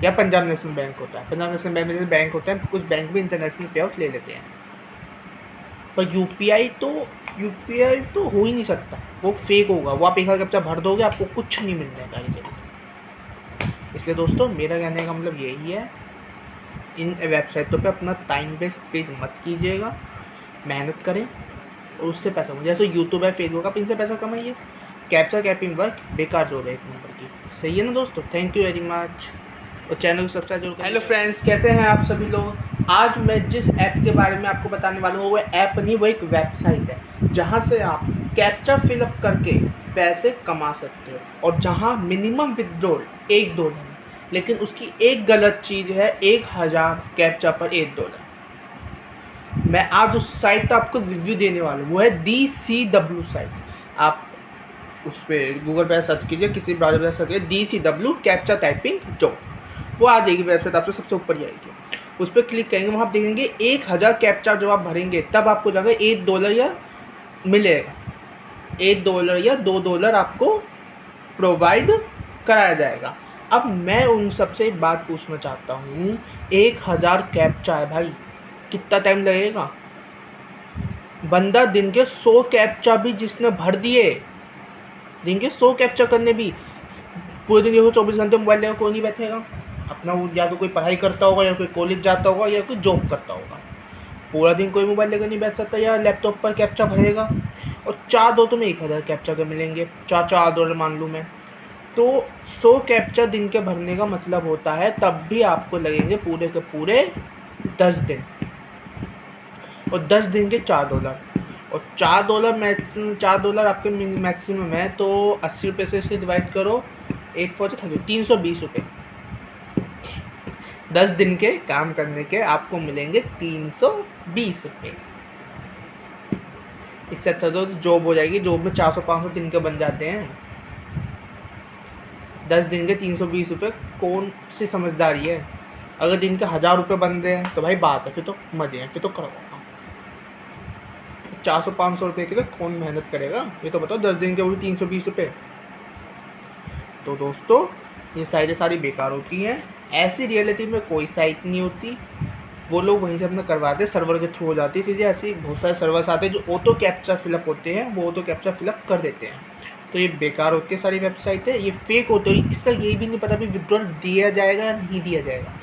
या पंजाब नेशनल बैंक होता है। पंजाब नेशनल बैंक में जैसे बैंक होता है, कुछ बैंक भी इंटरनेशनल पे आउट ले लेते हैं, पर यूपीआई तो हो ही नहीं सकता, वो फेक होगा। वो आप एक कैप्चा भर दोगे, आपको कुछ नहीं मिलने का ये। इसलिए दोस्तों मेरा कहने का मतलब यही है, इन वेबसाइटों पे अपना टाइम वेस्ट प्लीज़ मत कीजिएगा, मेहनत करें और उससे पैसा कमाइए। जैसे यूट्यूब है, फेसबुक, आप इनसे पैसा कमाइए। कैप्चा कैपिंग वर्क बेकार जॉब है एक नंबर की, सही है ना दोस्तों। थैंक यू वेरी मच और चैनल को सब्सक्राइब जरूर करें। हेलो फ्रेंड्स, कैसे हैं आप सभी लोग। आज मैं जिस ऐप के बारे में आपको बताने वाला हूँ वो ऐप नहीं, वो एक वेबसाइट है जहाँ से आप कैप्चा फिलअप करके पैसे कमा सकते हो और जहाँ मिनिमम विड्रॉल $1, लेकिन उसकी एक गलत चीज़ है 1000 कैप्चा पर $1। मैं आज उस साइट का आपको रिव्यू देने वाला हूँ, वो है DCW साइट। आप उस पर गूगल पे सर्च कीजिए, किसी ब्राउज़र पर सर्च कीजिए DCW कैप्चा टाइपिंग जॉब, वो आ जाएगी वेबसाइट, आपको सबसे ऊपर जाएगी। उस पर क्लिक करेंगे, वहाँ आप देखेंगे 1000 कैप्चा जब आप भरेंगे तब आपको जाकर $1 या मिलेगा, $1 या $2 आपको प्रोवाइड कराया जाएगा। अब मैं उन सबसे एक बात पूछना चाहता हूँ, 1000 कैप्चा है भाई, कितना टाइम लगेगा? बंदा दिन के 100 कैप्चा भी जिसने भर दिए, दिन के 100 कैप्चा करने भी, पूरे दिन देखो 24 घंटे मोबाइल लेकर कोई नहीं बैठेगा अपना, वो या तो कोई पढ़ाई करता होगा या कोई कॉलेज जाता होगा या कोई जॉब करता होगा। पूरा दिन कोई मोबाइल लेकर नहीं बैठ सकता या लैपटॉप पर कैप्चा भरेगा। और 4 दो तो में 1000 कैप्चा के मिलेंगे, $4 मान लूँ मैं, तो 100 कैप्चा दिन के भरने का मतलब होता है तब भी आपको लगेंगे पूरे के पूरे 10 दिन, और 10 दिन के $4, और $4 आपके मैक्सिमम है, तो 80 रुपये से इसे डिवाइड करो, 8 4 30, 320 रुपये। 10 दिन के काम करने के आपको मिलेंगे 320 रुपये। इससे अच्छा तो जॉब हो जाएगी, जॉब में 400-500 दिन के बन जाते हैं। 10 दिन के 320 रुपये कौन सी समझदारी है? अगर दिन के 1000 रुपये बन रहे हैं तो भाई बात है, फिर तो मजे हैं, फिर तो करवाता हूँ। 400-500 रुपये के लिए कौन मेहनत करेगा? ये तो बताओ, 10 दिन के वो भी 320 रुपये। तो दोस्तों, ये साइटें सारी बेकार होती हैं। ऐसी रियलिटी में कोई साइट नहीं होती, वो लोग वहीं से अपना करवाते हैं, सर्वर के थ्रू हो जाती है सीधे। ऐसी बहुत सारे सर्वर्स आते हैं जो ऑटो कैप्चा फिलअप होते हैं, वो ऑटो कैप्चा फिलअप कर देते हैं। तो ये बेकार होती है सारी वेबसाइट है, ये फेक होती है। इसका ये भी नहीं पता भी विड्रॉल दिया जाएगा या नहीं दिया जाएगा,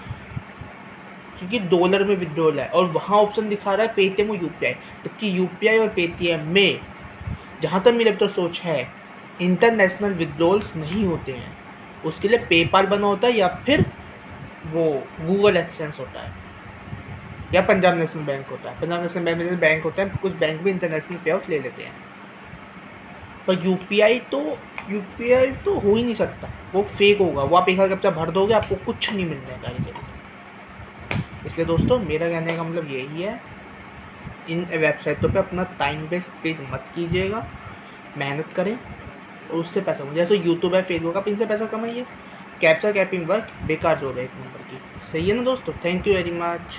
क्योंकि डॉलर में विड्रॉल है और वहाँ ऑप्शन दिखा रहा है पेटीएम और यूपीआई। जबकि यूपीआई और पेटीएम में जहाँ तक मेरे तो सोच है, इंटरनेशनल विड्रॉल्स नहीं होते हैं। उसके लिए पेपाल बना होता है या फिर वो गूगल एक्सचेंज होता है या पंजाब नेशनल बैंक होता है। पंजाब नेशनल बैंक में बैंक होता है, कुछ बैंक भी इंटरनेशनल पे आउट ले लेते हैं, पर यूपीआई तो हो ही नहीं सकता, वो फेक होगा। वो आप 1000 कैप्चा भर दोगे, आपको कुछ नहीं मिलने का। इसलिए दोस्तों, मेरा कहने का मतलब यही है, इन वेबसाइटों पे अपना टाइम वेस्ट प्लीज़ मत कीजिएगा, मेहनत करें और उससे पैसा कमाइए। जैसे यूट्यूब है, फेसबुक, आप इनसे पैसा कमाइए। कैप्चा कैपिंग वर्क बेकार जॉब है एक नंबर की, सही है ना दोस्तों? थैंक यू वेरी मच,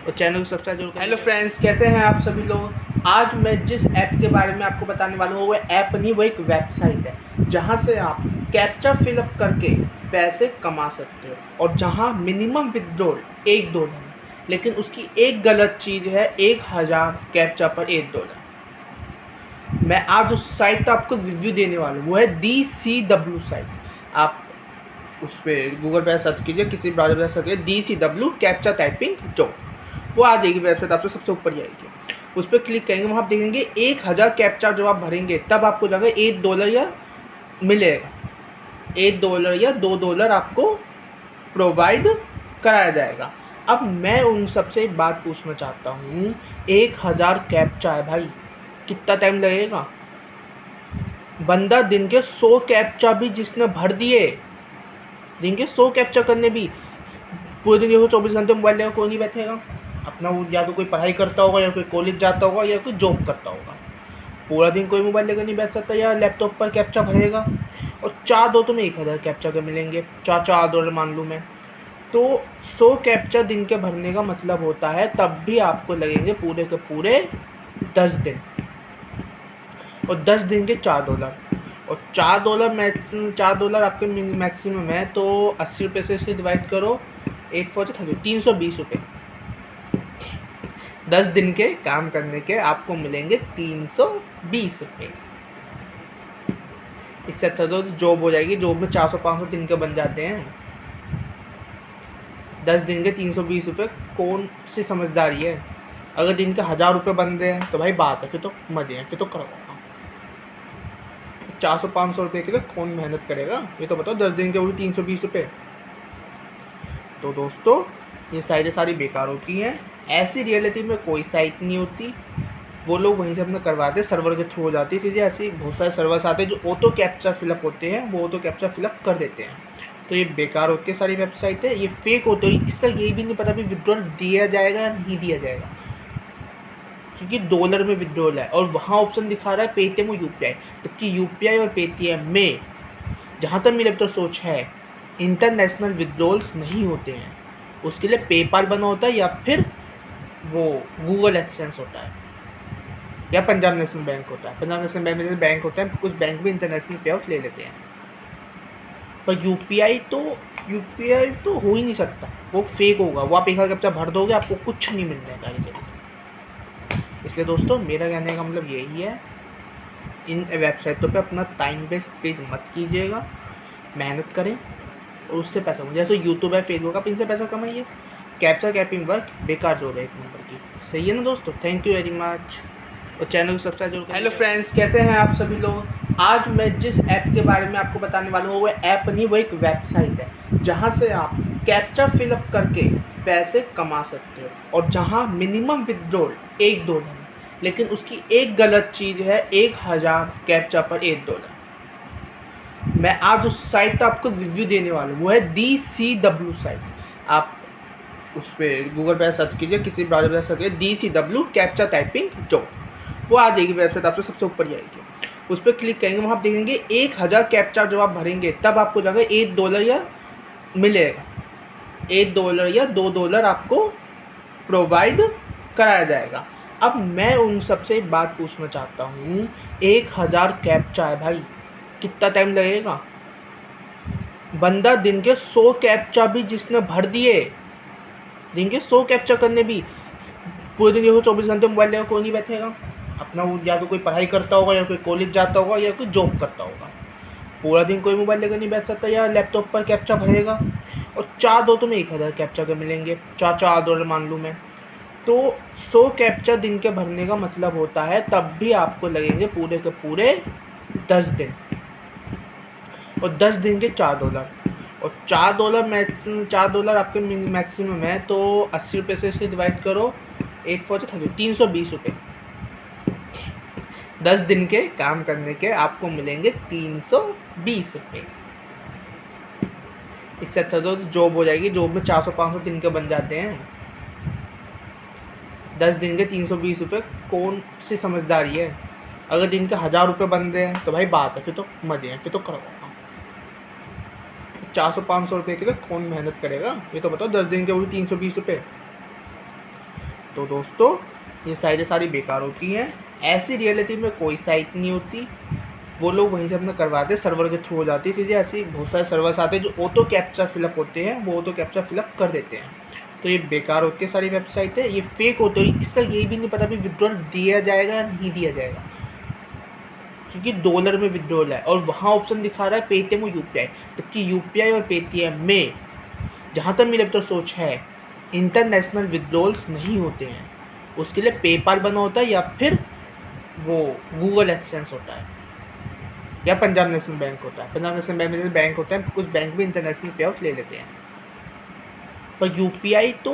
और चैनल को सब्सक्राइब जरूर करें। हेलो फ्रेंड्स, कैसे हैं आप सभी लोग? आज मैं जिस ऐप के बारे में आपको बताने वाला हूँ, वो ऐप नहीं, वो एक वेबसाइट है जहाँ से आप कैप्चा फिलअप करके पैसे कमा सकते हो, और जहाँ मिनिमम विड्रॉल $1, लेकिन उसकी एक गलत चीज़ है, 1000 कैप्चा पर $1। मैं आज जो साइट का आपको रिव्यू देने वाला हूँ वो है DCW साइट। आप उस पर गूगल पे सर्च कीजिए, किसी ब्राउज़र पर सर्च कीजिए DCW कैप्चा टाइपिंग जॉब, वो आ जाएगी वेबसाइट, आपसे सबसे ऊपर जाएगी। उस पर क्लिक करेंगे, वहाँ आप देखेंगे 1000 कैप्चा जब आप भरेंगे तब आपको जाकर $1 या मिलेगा, $1 या $2 आपको प्रोवाइड कराया जाएगा। अब मैं उन सबसे एक बात पूछना चाहता हूँ, 1000 कैप्चा है भाई, कितना टाइम लगेगा? बंदा दिन के 100 कैप्चा भी जिसने भर दिए, दिन के 100 कैप्चा करने भी, पूरे दिन देखो 24 घंटे मोबाइल लेकर कोई नहीं बैठेगा अपना, वो या तो कोई पढ़ाई करता होगा या कोई कॉलेज जाता होगा या कोई जॉब करता होगा। पूरा दिन कोई मोबाइल लेकर नहीं बैठ सकता या लैपटॉप पर कैप्चा भरेगा। और 4 दो तो में 1000 कैप्चा के मिलेंगे, $4 मान लूँ मैं, तो 100 कैप्चा दिन के भरने का मतलब होता है तब भी आपको लगेंगे पूरे के पूरे 10 दिन, और 10 दिन के $4, और $4 आपके मैक्सिमम है, तो 80 रुपये से इसे डिवाइड करो, 8 4 30, 320 रुपये। 10 दिन के काम करने के आपको मिलेंगे 320 रुपये। इससे अच्छा तो जॉब हो जाएगी, जॉब में 400-500 दिन के बन जाते हैं। 10 दिन के 320 रुपये कौन सी समझदारी है? अगर दिन के 1000 रुपये बन रहे हैं तो भाई बात है, फिर तो मजे हैं, फिर तो करवाता हूँ। 400-500 रुपये के लिए कौन मेहनत करेगा? ये तो बताओ, 10 दिन के वो भी 320 रुपये। तो दोस्तों, ये साइटें सारी बेकार होती हैं। ऐसी रियलिटी में कोई साइट नहीं होती, वो लोग वहीं से अपना करवाते हैं, सर्वर के थ्रू हो जाती है सीधे। ऐसी बहुत सारे सर्वर्स आते हैं जो ऑटो कैप्चा फिलअप होते हैं, वो ऑटो कैप्चा फिलअप कर देते हैं। तो ये बेकार होती है सारी वेबसाइट है, ये फेक होती है। इसका ये भी नहीं पता भी विड्रॉल दिया जाएगा या नहीं दिया जाएगा, क्योंकि डॉलर में विड्रॉल है और वहाँ ऑप्शन दिखा रहा है पेटीएम और यूपीआई। जबकि यूपीआई और पेटीएम में जहाँ तक मेरे तो सोच है, इंटरनेशनल विड्रॉल्स नहीं होते हैं। उसके लिए पेपाल बना होता है या फिर वो गूगल एडसेंस होता है या पंजाब नेशनल बैंक होता है। पंजाब नेशनल बैंक में जैसे बैंक होता है, कुछ बैंक भी इंटरनेशनल पे आउट ले लेते हैं, पर यूपीआई तो हो ही नहीं सकता, वो फेक होगा। वो आप एक कैप्चा भर दोगे, आपको कुछ नहीं मिलने का रिजल्ट। इसलिए दोस्तों मेरा कहने का मतलब यही है, इन वेबसाइटों पे अपना टाइम वेस्ट प्लीज़ मत कीजिएगा, मेहनत करें और उससे पैसा कमाइए। जैसे यूट्यूब है, फेसबुक, आप इनसे पैसा कमाइए। कैप्चा कैपिंग वर्क बेकार जो है एक नंबर की, सही है ना दोस्तों। थैंक यू वेरी मच, और चैनल को सब्सक्राइब जरूर करें। हेलो फ्रेंड्स, कैसे हैं आप सभी लोग। आज मैं जिस ऐप के बारे में आपको बताने वाला हूँ वो ऐप नहीं, वो एक वेबसाइट है जहाँ से आप कैप्चा फिलअप करके पैसे कमा सकते हो, और जहाँ मिनिमम विथड्रॉल $1, लेकिन उसकी एक गलत चीज़ है 1000 कैप्चा पर $1। मैं आज उस साइट का आपको रिव्यू देने वाला हूँ, वो है DCW साइट। आप उस पर गूगल पे सर्च कीजिए, किसी ब्राउज़र पर सर्च कीजिए DCW कैप्चा टाइपिंग जॉब, वो आ जाएगी वेबसाइट, आपको सबसे ऊपर जाएगी। उस पर क्लिक करेंगे, वहाँ आप देखेंगे 1000 कैप्चा जब आप भरेंगे तब आपको जाकर $1 या मिलेगा, $1 या $2 आपको प्रोवाइड कराया जाएगा। अब मैं उन सबसे एक बात पूछना चाहता हूँ, 1000 कैप्चा है भाई, कितना टाइम लगेगा। बंदा दिन के 100 कैप्चा भी जिसने भर दिए, दिन के 100 कैप्चा करने भी, पूरे दिन देखो 24 घंटे मोबाइल लेकर कोई नहीं बैठेगा अपना, वो या तो कोई पढ़ाई करता होगा या कोई कॉलेज जाता होगा या कोई जॉब करता होगा। पूरा दिन कोई मोबाइल लेकर नहीं बैठ सकता या लैपटॉप पर कैप्चा भरेगा। और 4 तो में 1000 कैप्चा के मिलेंगे, $4 मान लूँ मैं, तो 100 कैप्चा दिन के भरने का मतलब होता है तब भी आपको लगेंगे पूरे के पूरे 10 दिन, और 10 दिन के $4, और $4 आपके मैक्सिमम है, तो 80 रुपये से इसे डिवाइड करो, 8 4 30, 320 रुपये। 10 दिन के काम करने के आपको मिलेंगे 320 रुपये। इससे अच्छा तो जॉब हो जाएगी, जॉब में 400-500 दिन के बन जाते हैं। 10 दिन के 320 रुपये कौन सी समझदारी है। अगर दिन के 1000 रुपये बन रहे हैं तो भाई बात है, फिर तो मजे हैं, फिर तो करवाओ। 400-500 रुपये के लिए कौन मेहनत करेगा, ये तो बताओ। 10 दिन के वो भी 320 रुपये। तो दोस्तों ये साइटें सारी बेकार होती हैं, ऐसी रियलिटी में कोई साइट नहीं होती। वो लोग वहीं से अपना करवाते हैं, सर्वर के थ्रू हो जाती है चीज़ें। ऐसी बहुत सारे सर्वर्स आते हैं जो ऑटो कैप्चा फिलअप होते हैं, वो ऑटो कैप्चा फिलअप कर देते हैं। तो ये बेकार होती है सारी वेबसाइटें, ये फेक होते हैं। इसका ये भी नहीं पता भी विड्रॉल दिया जाएगा या नहीं दिया जाएगा, क्योंकि डॉलर में विड्रॉल है और वहाँ ऑप्शन दिखा रहा है पेटीएम और यूपीआई। जबकि यूपीआई और पेटीएम में जहाँ तक मेरे तो सोच है, इंटरनेशनल विड्रॉल्स नहीं होते हैं। उसके लिए पेपाल बना होता है या फिर वो गूगल एडसेंस होता है या पंजाब नेशनल बैंक होता है। पंजाब नेशनल बैंक में जैसे बैंक होता है, कुछ बैंक भी इंटरनेशनल पे आउट ले लेते हैं, पर यूपीआई तो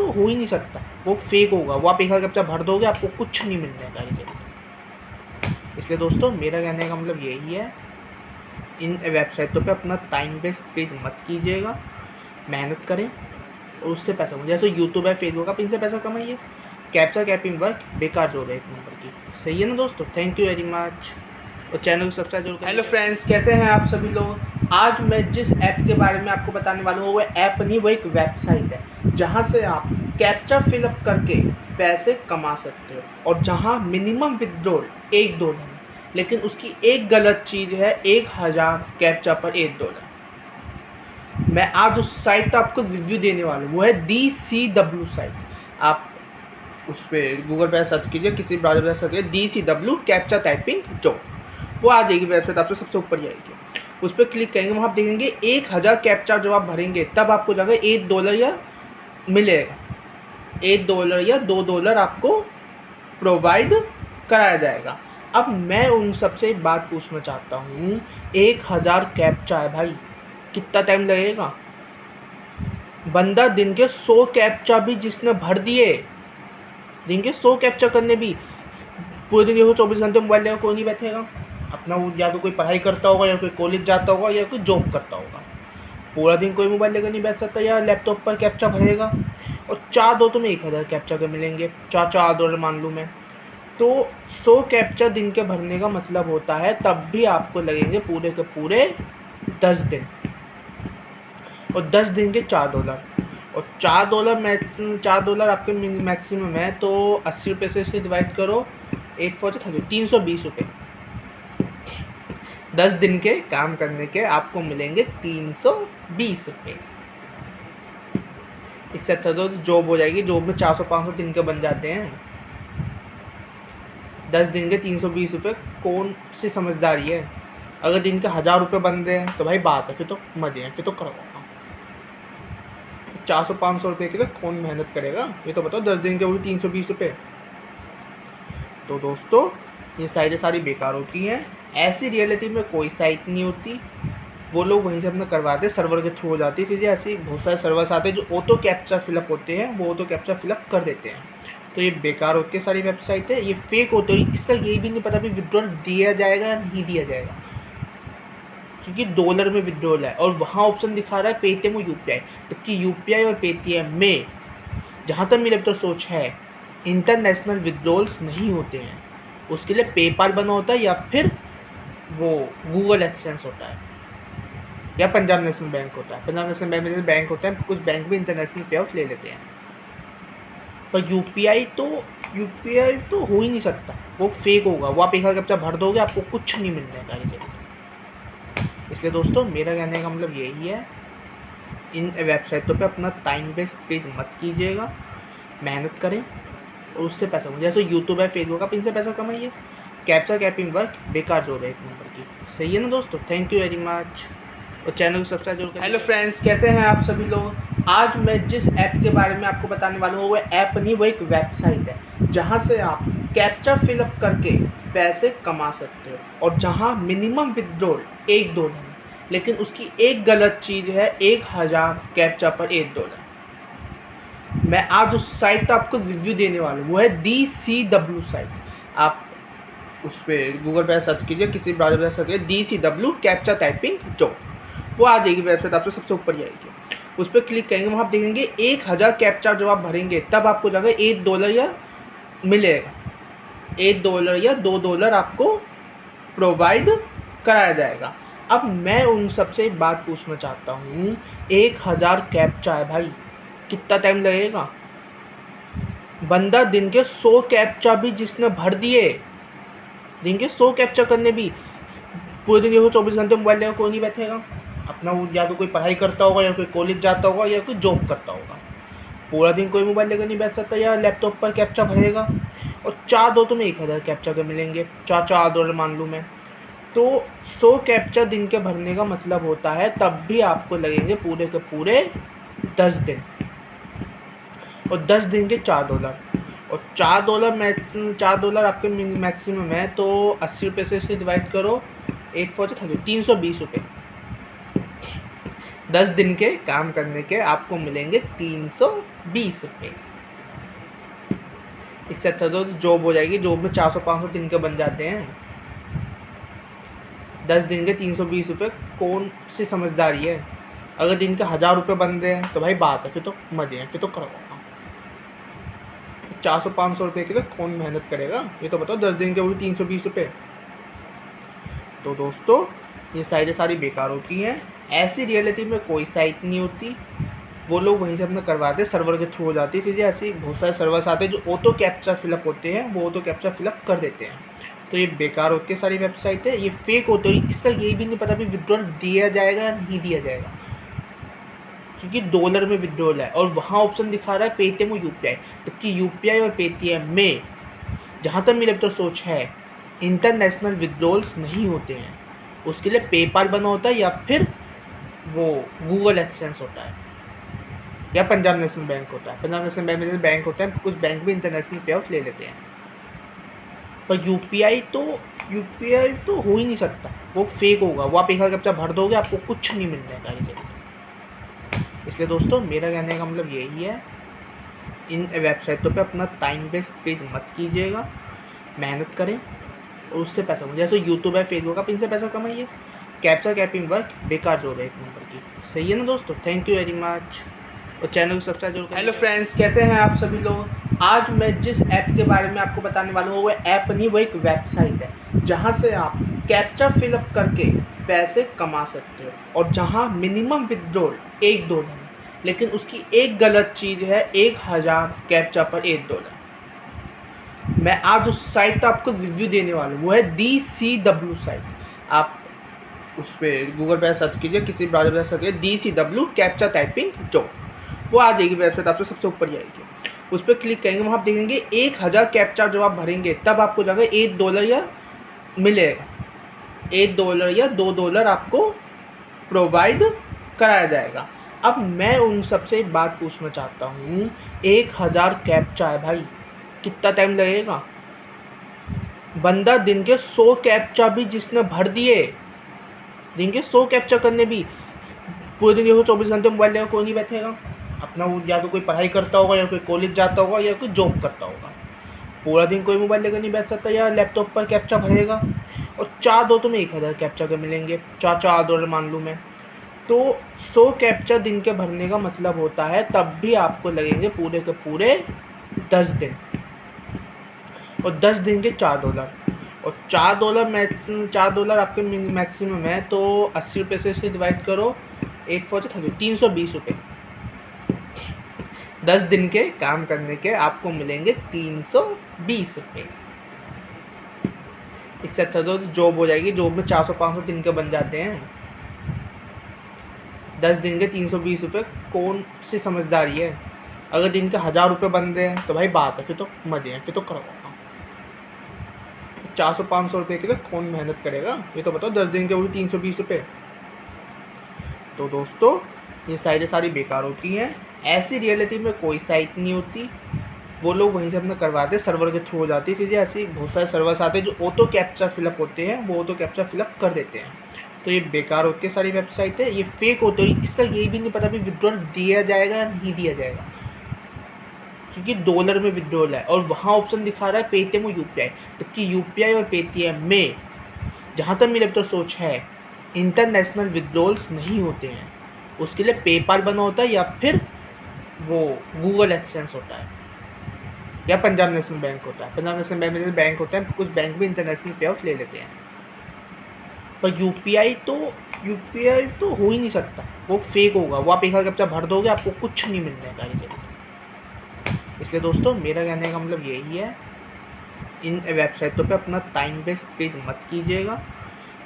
हो ही नहीं सकता, वो फेक होगा। वो आप एक कैप्चा भर दोगे, आपको कुछ नहीं मिलने का रिजल्ट। इसलिए दोस्तों मेरा कहने का मतलब यही है, इन वेबसाइटों पे अपना टाइम वेस्ट प्लीज़ मत कीजिएगा, मेहनत करें और उससे पैसा कमाइए। जैसे यूट्यूब है, फेसबुक, आप इनसे पैसा कमाइए। कैप्चा कैपिंग वर्क बेकार जो है एक नंबर की, सही है ना दोस्तों। थैंक यू वेरी मच, और चैनल को सब्सक्राइब जरूर करें। हेलो फ्रेंड्स, कैसे हैं आप सभी लोग। आज मैं जिस ऐप के बारे में आपको बताने वाला हूँ वो ऐप नहीं, वो एक वेबसाइट है जहाँ से आप कैप्चा फिलअप करके पैसे कमा सकते हो, और जहाँ मिनिमम विथड्रॉल $1, लेकिन उसकी एक गलत चीज़ है 1000 कैप्चा पर $1। मैं आज उस साइट का आपको रिव्यू देने वाला हूँ, वो है DCW साइट। आप उस पर गूगल पे सर्च कीजिए, किसी ब्राउज़र पर सर्च कीजिए DCW कैप्चा टाइपिंग जॉब, वो आ जाएगी वेबसाइट, आपको सबसे ऊपर जाएगी। उस पर क्लिक करेंगे, वहाँ आप देखेंगे 1000 कैप्चा जब आप भरेंगे तब आपको जाकर $1 या मिलेगा, $1 या $2 आपको प्रोवाइड कराया जाएगा। अब मैं उन सबसे एक बात पूछना चाहता हूँ, 1000 कैप्चा है भाई, कितना टाइम लगेगा। बंदा दिन के 100 कैप्चा भी जिसने भर दिए, दिन के 100 कैप्चा करने भी, पूरे दिन देखो 24 घंटे मोबाइल लेकर कोई नहीं बैठेगा अपना, वो या तो कोई पढ़ाई करता होगा या कोई कॉलेज जाता होगा या कोई जॉब करता होगा। पूरा दिन कोई मोबाइल लेकर नहीं बैठ सकता या लैपटॉप पर कैप्चा भरेगा। और 4 तो में 1000 कैप्चा के मिलेंगे, $4 मान लूँ मैं, तो 100 कैप्चा दिन के भरने का मतलब होता है तब भी आपको लगेंगे पूरे के पूरे 10 दिन, और 10 दिन के $4 और $4 आपके मैक्सिमम है। तो 80 रुपये से इसे डिवाइड करो, 8 4 30, 320 रुपये। 10 दिन के काम करने के आपको मिलेंगे 320 रुपये। इससे अच्छा तो जॉब हो जाएगी, जॉब में 400-500 दिन के बन जाते हैं। 10 दिन के 320 रुपये कौन सी समझदारी है। अगर दिन के 1000 रुपये बन रहे हैं तो भाई बात है, फिर तो मजे हैं, फिर तो करवाओ। 400-500 रुपये के लिए कौन मेहनत करेगा, ये तो बताओ। 10 दिन के वो भी 320 रुपये। तो दोस्तों ये साइटें सारी बेकार होती हैं। ऐसी रियलिटी में कोई साइट नहीं होती, वो लोग वहीं से अपना करवाते हैं, सर्वर के थ्रू हो जाती है चीज़ें। ऐसी बहुत सारे सर्वर्स आते हैं जो ऑटो कैप्चा फिलअप होते हैं, वो ऑटो कैप्चा फिलअप कर देते हैं। तो ये बेकार होती है सारी वेबसाइटें, ये फेक होती है। इसका ये भी नहीं पता भी विड्रॉल दिया जाएगा या नहीं दिया जाएगा, क्योंकि डॉलर में विड्रॉल है और वहाँ ऑप्शन दिखा रहा है पेटीएम और यूपीआई। जबकि यूपीआई और पेटीएम में जहाँ तक मेरे तो सोच है, इंटरनेशनल विड्रॉल्स नहीं होते हैं। उसके लिए पेपाल बना होता है या फिर वो गूगल एक्सचेंज होता है या पंजाब नेशनल बैंक होता है। पंजाब नेशनल बैंक में जैसे बैंक होता है, कुछ बैंक भी इंटरनेशनल पे आउट ले लेते हैं। पर यूपीआई तो हो ही नहीं सकता, वो फेक होगा। वो आप एक कैप्चा भर दोगे, आपको कुछ नहीं मिलने का ये। इसलिए दोस्तों मेरा कहने का मतलब यही है, इन वेबसाइटों पे अपना टाइम वेस्ट प्लीज़ मत कीजिएगा, मेहनत करें और उससे पैसा कमाइए। जैसे यूट्यूब है, फेसबुक, आप इनसे पैसा कमाइए। कैप्चा कैपिंग वर्क बेकार जो है 1 नंबर की। सही है ना दोस्तों। थैंक यू वेरी मच और चैनल को सब्सक्राइब जरूर करें। हेलो फ्रेंड्स, कैसे हैं आप सभी लोग। आज मैं जिस ऐप के बारे में आपको बताने वाला हूँ वो ऐप नहीं, वो एक वेबसाइट है जहाँ से आप कैप्चा फिलअप करके पैसे कमा सकते हो और जहाँ मिनिमम विड्रॉल $1, लेकिन उसकी एक गलत चीज़ है 1000 कैप्चा पर $1। मैं आज उस साइट का आपको रिव्यू देने वाला हूँ, वो है DCW साइट। आप उस पर गूगल पे सर्च कीजिए, किसी ब्राउज़र पर सर्च कीजिए DCW कैप्चा टाइपिंग जॉब, वो आ जाएगी वेबसाइट आपको सबसे ऊपर ही आएगी। उस पर क्लिक करेंगे, वहाँ आप देखेंगे 1000 कैप्चा जब आप भरेंगे तब आपको जाकर $1 या मिलेगा। $1 या $2 आपको प्रोवाइड कराया जाएगा। अब मैं उन सबसे एक बात पूछना चाहता हूँ, 1000 कैप्चा है भाई, कितना टाइम लगेगा। बंदा दिन के 100 कैप्चा भी जिसने भर दिए, दिन के 100 कैप्चा करने भी, पूरे दिन देखो 24 घंटे मोबाइल लेकर कोई नहीं बैठेगा अपना। वो या तो कोई पढ़ाई करता होगा या कोई कॉलेज जाता होगा या कोई जॉब करता होगा। पूरा दिन कोई मोबाइल लेकर नहीं बैठ सकता या लैपटॉप पर कैप्चा भरेगा। और 4 तो में 1000 कैप्चा के मिलेंगे, $4 मान लूँ मैं। तो 100 कैप्चा दिन के भरने का मतलब होता है तब भी आपको लगेंगे पूरे के पूरे 10 दिन। और 10 दिन के $4 और $4 आपके मैक्सिमम है। तो 80 रुपये से इसे डिवाइड करो, 8 4 30, 320 रुपये। 10 दिन के काम करने के आपको मिलेंगे 320 रुपये। इससे अच्छा तो जॉब हो जाएगी, जॉब में 400-500 दिन के बन जाते हैं। 10 दिन के 320 रुपये कौन सी समझदारी है। अगर दिन के 1000 रुपये बन रहे हैं तो भाई बात है, फिर तो मजे हैं, फिर तो करवाओ। 400-500 रुपये के लिए कौन मेहनत करेगा, ये तो बताओ। 10 दिन के वो भी 320 रुपये। तो दोस्तों ये साइटें सारी बेकार होती हैं। ऐसी रियलिटी में कोई साइट नहीं होती, वो लोग वहीं से अपना करवाते हैं, सर्वर के थ्रू हो जाती है चीज़ें। ऐसी बहुत सारे सर्वर्स आते हैं जो ऑटो कैप्चा फिलअप होते हैं, वो ऑटो कैप्चा फिलअप कर देते हैं। तो ये बेकार होती है सारी वेबसाइटें, ये फेक होती है। इसका ये भी नहीं पता भी विड्रॉल दिया जाएगा या नहीं दिया जाएगा, क्योंकि डॉलर में विड्रॉल है और वहाँ ऑप्शन दिखा रहा है पेटीएम और यूपीआई। जबकि यूपीआई और पेटीएम में जहाँ तक मेरे तो सोच है, इंटरनेशनल विड्रॉल्स नहीं होते हैं। उसके लिए पेपाल बना होता है या फिर वो गूगल एक्सचेंज होता है या पंजाब नेशनल बैंक होता है। पंजाब नेशनल बैंक में जैसे बैंक होता है, कुछ बैंक भी इंटरनेशनल पे आउट ले लेते हैं। पर यूपीआई तो हो ही नहीं सकता, वो फेक होगा। वो आप एक कैप्चा भर दोगे, आपको कुछ नहीं मिलने का ये। इसलिए दोस्तों मेरा कहने का मतलब यही है, इन वेबसाइटों पे अपना टाइम वेस्ट प्लीज़ मत कीजिएगा, मेहनत करें और उससे पैसा कमाइए। जैसे यूट्यूब है, फेसबुक, आप इनसे पैसा कमाइए। कैप्चा कैपिंग वर्क बेकार जो है 1 नंबर की। सही है ना दोस्तों। थैंक यू वेरी मच और चैनल को सब्सक्राइब जरूर करें। हेलो फ्रेंड्स, कैसे हैं आप सभी लोग। आज मैं जिस ऐप के बारे में आपको बताने वाला हूँ वो ऐप नहीं, वो एक वेबसाइट है जहाँ से आप कैप्चा फिलअप करके पैसे कमा सकते हो, और जहाँ मिनिमम विड्रॉल $1, लेकिन उसकी एक गलत चीज़ है 1000 कैप्चा पर $1। मैं आज उस साइट का आपको रिव्यू देने वाला हूँ, वो है DCW साइट। आप उस पर गूगल पे सर्च कीजिए, किसी ब्राउज़र पे सर्च कीजिए DCW कैप्चा टाइपिंग जॉब, वो आ जाएगी वेबसाइट, आपको सबसे ऊपर जाएगी। उस पर क्लिक करेंगे, वहाँ आप देखेंगे 1000 कैप्चा जब आप भरेंगे तब आपको जाकर $1 या मिलेगा, $1 या $2 आपको प्रोवाइड कराया जाएगा। अब मैं उन सबसे एक बात पूछना चाहता हूँ, 1000 कैप्चा है भाई, कितना टाइम लगेगा? बंदा दिन के 100 कैप्चा भी जिसने भर दिए, दिन के 100 कैप्चा करने भी, पूरे दिन देखो 24 घंटे मोबाइल लेकर कोई नहीं बैठेगा अपना, वो या तो कोई पढ़ाई करता होगा, या कोई कॉलेज जाता होगा, या कोई जॉब करता होगा। पूरा दिन कोई मोबाइल लेकर नहीं बैठ सकता या लैपटॉप पर कैप्चा भरेगा। और 4 दो तो में 1000 कैप्चा के मिलेंगे, $4 मान लूँ मैं, तो 100 कैप्चा दिन के भरने का मतलब होता है तब भी आपको लगेंगे पूरे के पूरे 10 दिन, और 10 दिन के $4, और $4 आपके मैक्सिमम है, तो 80 रुपये से इसे डिवाइड करो, 8 4 30, 320 रुपये। 10 दिन के काम करने के आपको मिलेंगे 320 रुपये। इससे अच्छा तो जॉब हो जाएगी, जॉब में 400-500 दिन के बन जाते हैं। 10 दिन के 320 रुपये कौन सी समझदारी है? अगर दिन के 1000 रुपये बन रहे हैं तो भाई बात है, फिर तो मजे हैं, फिर तो करवाता हूँ। 400-500 रुपये के लिए कौन मेहनत करेगा, ये तो बताओ। 10 दिन के वो भी 320 रुपये। तो दोस्तों, ये साइटें सारी बेकार होती हैं, ऐसी रियलिटी में कोई साइट नहीं होती, वो लोग वहीं से अपना करवाते हैं, सर्वर के थ्रू हो जाती है चीज़ें। ऐसी बहुत सारे सर्वर्स आते हैं जो ऑटो कैप्चा फिलअप होते हैं, वो ऑटो कैप्चा फिलअप कर देते हैं। तो ये बेकार होती है सारी वेबसाइटें, ये फेक होती है। इसका ये भी नहीं पता भी विड्रॉल दिया जाएगा या नहीं दिया जाएगा, क्योंकि $1 में विड्रॉल है और वहाँ ऑप्शन दिखा रहा है पेटीएम और UPI। जबकि UPI और पेटीएम में जहाँ तक मेरे तो सोच है, इंटरनेशनल विड्रॉल्स नहीं होते हैं। उसके लिए पेपाल बना होता है, या फिर वो गूगल एक्सचेंज होता है, या पंजाब नेशनल बैंक होता है। पंजाब नेशनल बैंक में जैसे बैंक होता है, कुछ बैंक भी इंटरनेशनल पे आउट ले लेते हैं, पर UPI तो हो ही नहीं सकता, वो फेक होगा। वो आप 1000 कैप्चा भर दोगे, आपको कुछ नहीं मिलने का ये। इसलिए दोस्तों, मेरा कहने का मतलब यही है, इन वेबसाइटों पे अपना टाइम वेस्ट प्लीज़ मत कीजिएगा,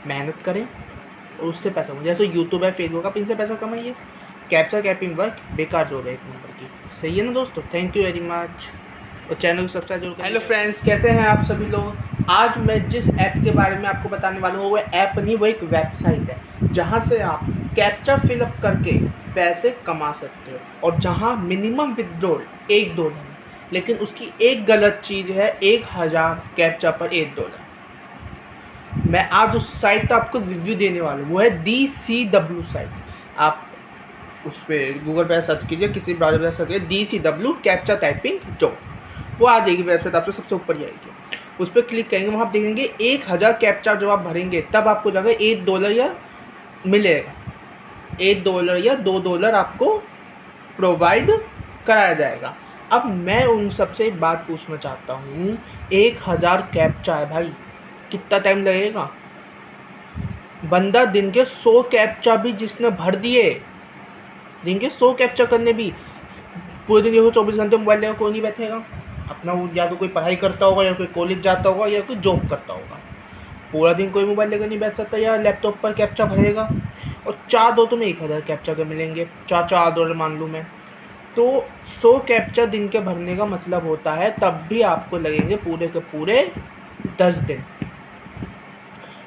मेहनत करें और उससे पैसा कमाइए। जैसे यूट्यूब है, फेसबुक, आप इनसे पैसा कमाइए। कैप्चा कैपिंग वर्क बेकार जॉब है एक नंबर की, सही है ना दोस्तों। थैंक यू वेरी मच, और चैनल को सब्सक्राइब जरूर करें। हेलो फ्रेंड्स, कैसे हैं आप सभी लोग। आज मैं जिस ऐप के बारे में आपको बताने वाला हूँ, वो ऐप नहीं, वो एक वेबसाइट है जहाँ से आप कैप्चा फिलअप करके पैसे कमा सकते हो, और जहाँ मिनिमम विड्रॉल $1, लेकिन उसकी एक गलत चीज़ है 1000 कैप्चा पर $1। मैं आज उस साइट का आपको रिव्यू देने वाला हूँ, वो है DCW साइट। आप उस पर गूगल पे सर्च कीजिए, किसी ब्राउज़र पे सर्च कीजिए DCW कैप्चा टाइपिंग जॉब, वो आ जाएगी वेबसाइट, आपको सबसे ऊपर जाएगी। उस पर क्लिक करेंगे, वहाँ आप देखेंगे 1000 कैप्चा जब आप भरेंगे तब आपको जाकर $1 या मिलेगा, $1 या $2 आपको प्रोवाइड कराया जाएगा। अब मैं उन सबसे एक बात पूछना चाहता हूँ, 1000 कैप्चा है भाई, कितना टाइम लगेगा? बंदा दिन के 100 कैप्चा भी जिसने भर दिए, दिन के 100 कैप्चा करने भी, पूरे दिन देखो 24 घंटे मोबाइल लेकर कोई नहीं बैठेगा अपना, वो या तो कोई पढ़ाई करता होगा, या कोई कॉलेज जाता होगा, या कोई जॉब करता होगा। पूरा दिन कोई मोबाइल लेकर नहीं बैठ सकता या लैपटॉप पर कैप्चा भरेगा। और 4 दो तो में 1000 कैप्चा के मिलेंगे, $4 मान लूँ मैं, तो 100 कैप्चा दिन के भरने का मतलब होता है तब भी आपको लगेंगे पूरे के पूरे 10 दिन,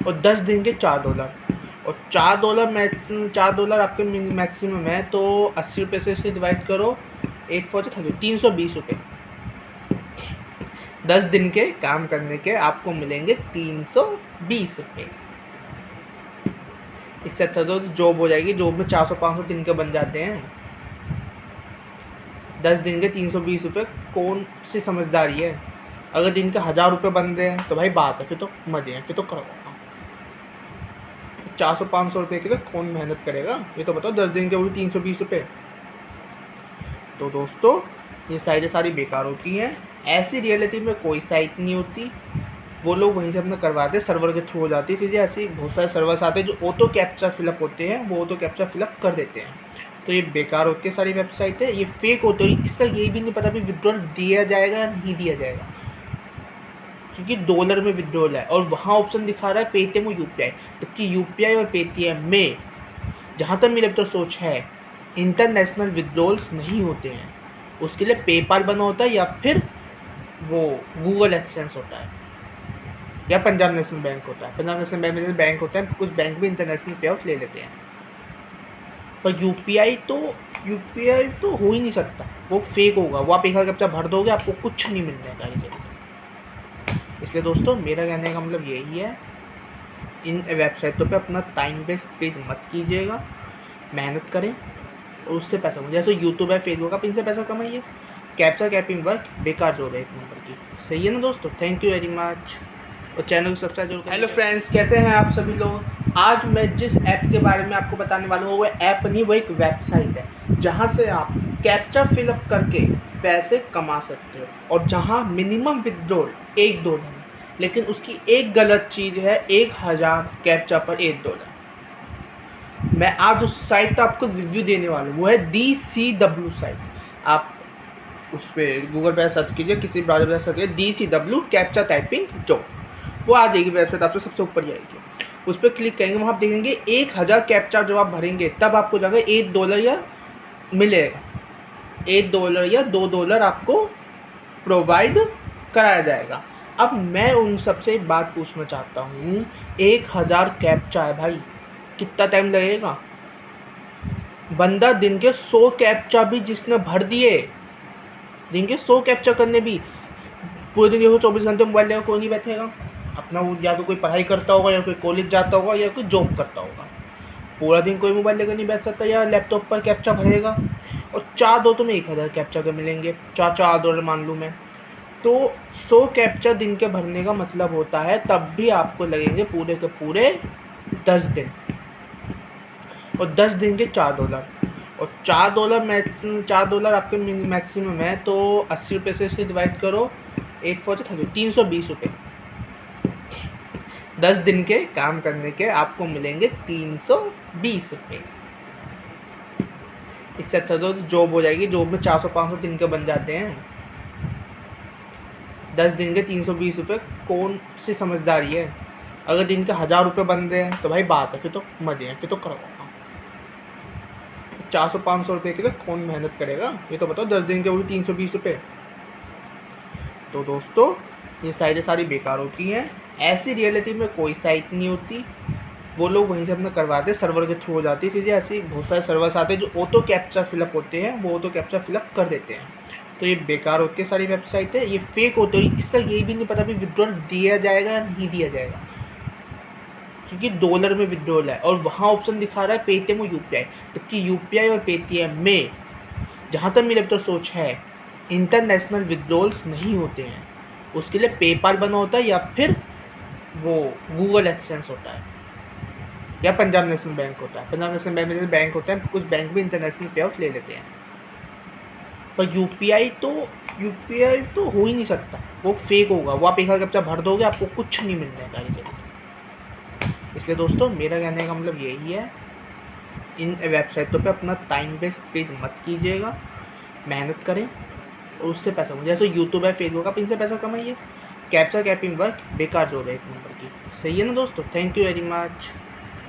और 10 दिन के $4, और $4 आपके मैक्सिमम है, तो 80 रुपये से इसे डिवाइड करो, 8 4 30, 320 रुपये। 10 दिन के काम करने के आपको मिलेंगे 320 रुपये। इससे अच्छा तो जॉब हो जाएगी, जॉब में 400-500 दिन के बन जाते हैं। 10 दिन के 320 रुपये कौन सी समझदारी है? अगर दिन के 1000 रुपये बन रहे हैं तो भाई बात है, फिर तो मजे हैं, फिर तो करवाता हूँ। 400-500 रुपये के लिए कौन मेहनत करेगा, ये तो बताओ। 10 दिन के वो भी 320 रुपये। तो दोस्तों, ये साइटें सारी बेकार होती हैं, ऐसी रियलिटी में कोई साइट नहीं होती, वो लोग वहीं से अपना करवाते हैं, सर्वर के थ्रू हो जाती है सीधे। ऐसे बहुत सारे सर्वर्स आते हैं जो ऑटो कैप्चा फिलअप होते हैं, वो ऑटो कैप्चा फिलअप कर देते हैं। तो ये बेकार होती है सारी वेबसाइट है, ये फेक होती है। इसका ये भी नहीं पता भी विड्रॉल दिया जाएगा या नहीं दिया जाएगा, क्योंकि डॉलर में विड्रॉल है और वहाँ ऑप्शन दिखा रहा है पेटीएम और यूपीआई। जबकि यूपीआई और पेटीएम में जहाँ तक मेरे तो सोच है इंटरनेशनल विड्रॉल्स नहीं होते हैं। उसके लिए पेपाल बना होता है या फिर वो गूगल एक्सचेंज होता है या पंजाब नेशनल बैंक होता है। पंजाब नेशनल बैंक में जैसे बैंक होता है, कुछ बैंक भी इंटरनेशनल पे आउट ले लेते हैं, पर यूपीआई तो हो ही नहीं सकता, वो फेक होगा। वो आप एक कैप्चा भर दोगे, आपको कुछ नहीं मिलने का रिजल्ट। इसलिए दोस्तों मेरा कहने का मतलब यही है, इन वेबसाइटों पे अपना टाइम वेस्ट प्लीज़ मत कीजिएगा, मेहनत करें और उससे पैसा कमाइए। जैसे यूट्यूब है, फेसबुक, आप इनसे पैसा कमाइए। कैप्चा कैपिंग वर्क बेकार जो है एक नंबर की, सही है ना दोस्तों। थैंक यू वेरी मच और चैनल को सब्सक्राइब जरूर। हेलो फ्रेंड्स, कैसे हैं आप सभी लोग। आज मैं जिस ऐप के बारे में आपको बताने वाला हूँ वो ऐप नहीं, वो एक वेबसाइट है जहाँ से आप कैप्चा फिलअप करके पैसे कमा सकते हो और जहाँ मिनिमम विड्रॉल $1, लेकिन उसकी एक गलत चीज़ है 1000 कैप्चा पर $1। मैं आज उस साइट का आपको रिव्यू देने वाला हूँ, वो है DCW साइट। आप उस पर गूगल पे सर्च कीजिए, किसी ब्राउज़र पर सर्च कीजिए DCW कैप्चा टाइपिंग जॉब, वो आ जाएगी वेबसाइट, आपको सबसे ऊपर जाएगी। उस पर क्लिक करेंगे, वहाँ आप देखेंगे 1000 कैप्चा जब आप भरेंगे तब आपको जाकर $1 या मिलेगा, $1 या $2 आपको प्रोवाइड कराया जाएगा। अब मैं उन सबसे एक बात पूछना चाहता हूँ, 1000 कैप्चा है भाई, कितना टाइम लगेगा। बंदा दिन के 100 कैप्चा भी जिसने भर दिए, दिन के 100 कैप्चा करने भी, पूरे दिन देखो 24 घंटे मोबाइल लेकर कोई नहीं बैठेगा अपना। वो या तो कोई पढ़ाई करता होगा या कोई कॉलेज जाता होगा या कोई जॉब करता होगा। पूरा दिन कोई मोबाइल लेकर नहीं बैठ सकता या लैपटॉप पर कैप्चा भरेगा। और 4 दो तो में 1000 कैप्चा के मिलेंगे, $4 मान लूँ मैं, तो 100 कैप्चा दिन के भरने का मतलब होता है तब भी आपको लगेंगे पूरे के पूरे 10 दिन, और 10 दिन के $4, और $4 आपके मैक्सिमम है। तो 80 रुपये से इसे डिवाइड करो, 8 4 30, 320 रुपये। 10 दिन के काम करने के आपको मिलेंगे 320 रुपये। इससे अच्छा तो जॉब हो जाएगी, जॉब में 400-500 दिन के बन जाते हैं। 10 दिन के 320 रुपये कौन सी समझदारी है। अगर दिन के 1000 रुपये बन रहे हैं तो भाई बात है, फिर तो मजे हैं, फिर तो करवाओ। 400-500 रुपये के लिए कौन मेहनत करेगा, ये तो बताओ। 10 दिन के वो भी 320 रुपये। तो दोस्तों ये साइटें सारी बेकार होती हैं, ऐसी रियलिटी में कोई साइट नहीं होती। वो लोग वहीं से अपना करवाते हैं, सर्वर के थ्रू हो जाती है सीधे। ऐसे बहुत सारे सर्वर्स आते हैं जो ऑटो कैप्चा फिलअप होते हैं, वो ऑटो कैप्चा फिलअप कर देते हैं। तो ये बेकार होती है सारी वेबसाइट है, ये फेक होती है। इसका ये भी नहीं पता भी विड्रॉल दिया जाएगा या नहीं दिया जाएगा, क्योंकि डॉलर में विड्रॉल है और वहाँ ऑप्शन दिखा रहा है पेटीएम और यूपीआई। जबकि यूपीआई और पेटीएम में जहाँ तक मेरे तो सोच है इंटरनेशनल विड्रॉल्स नहीं होते हैं। उसके लिए पेपाल बना होता है या फिर वो गूगल एक्सचेंज होता है या पंजाब नेशनल बैंक होता है। पंजाब नेशनल बैंक में जैसे बैंक होता है, कुछ बैंक भी इंटरनेशनल पे आउट ले लेते हैं, पर यूपीआई तो हो ही नहीं सकता, वो फेक होगा। वो आप एक कैप्चा भर दोगे, आपको कुछ नहीं मिलने का रिजल्ट। इसलिए दोस्तों मेरा कहने का मतलब यही है, इन वेबसाइटों पे अपना टाइम वेस्ट प्लीज़ मत कीजिएगा, मेहनत करें और उससे पैसा कमाइए। जैसे यूट्यूब है, फेसबुक, आप इनसे पैसा कमाइए। कैप्चा कैपिंग वर्क बेकार जो है एक नंबर की, सही है ना दोस्तों। थैंक यू वेरी मच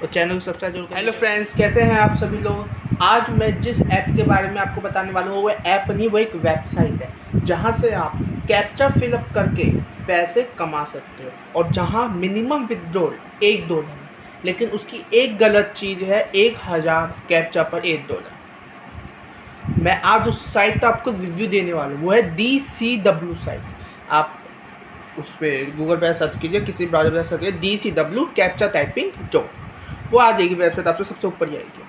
और चैनल को सब्सक्राइब जरूर। हेलो फ्रेंड्स, कैसे हैं आप सभी लोग। आज मैं जिस ऐप के बारे में आपको बताने वाला हूँ वो ऐप नहीं, वो एक वेबसाइट है जहाँ से आप कैप्चा फिलअप करके पैसे कमा सकते हो और जहाँ मिनिमम विड्रॉल $1, लेकिन उसकी एक गलत चीज़ है 1000 कैप्चा पर $1। मैं आज उस साइट का आपको रिव्यू देने वाला हूँ, वो है DCW साइट। आप उस पर गूगल पे सर्च कीजिए, किसी ब्राउज़र पर सर्च कीजिए DCW कैप्चा टाइपिंग जॉब, वो आ जाएगी वेबसाइट, आपको सबसे ऊपर जाएगी।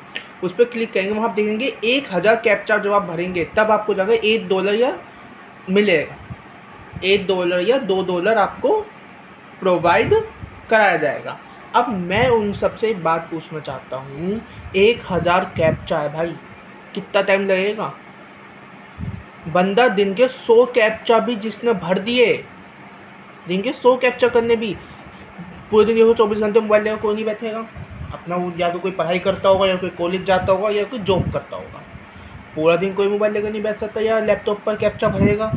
उस पर क्लिक करेंगे, वहाँ आप देखेंगे 1000 कैप्चा जब आप भरेंगे तब आपको जाकर $1 या मिलेगा, $1 या $2 आपको प्रोवाइड कराया जाएगा। अब मैं उन सबसे एक बात पूछना चाहता हूँ, 1000 कैप्चा है भाई, कितना टाइम लगेगा। बंदा दिन के 100 कैप्चा भी जिसने भर दिए, दिन के 100 कैप्चर करने भी पूरे दिन देखो 24 घंटे मोबाइल लेकर कोई नहीं बैठेगा। अपना वो या तो कोई पढ़ाई करता होगा या कोई कॉलेज जाता होगा या कोई जॉब करता होगा। पूरा दिन कोई मोबाइल लेकर नहीं बैठ सकता या लैपटॉप पर कैप्चा भरेगा।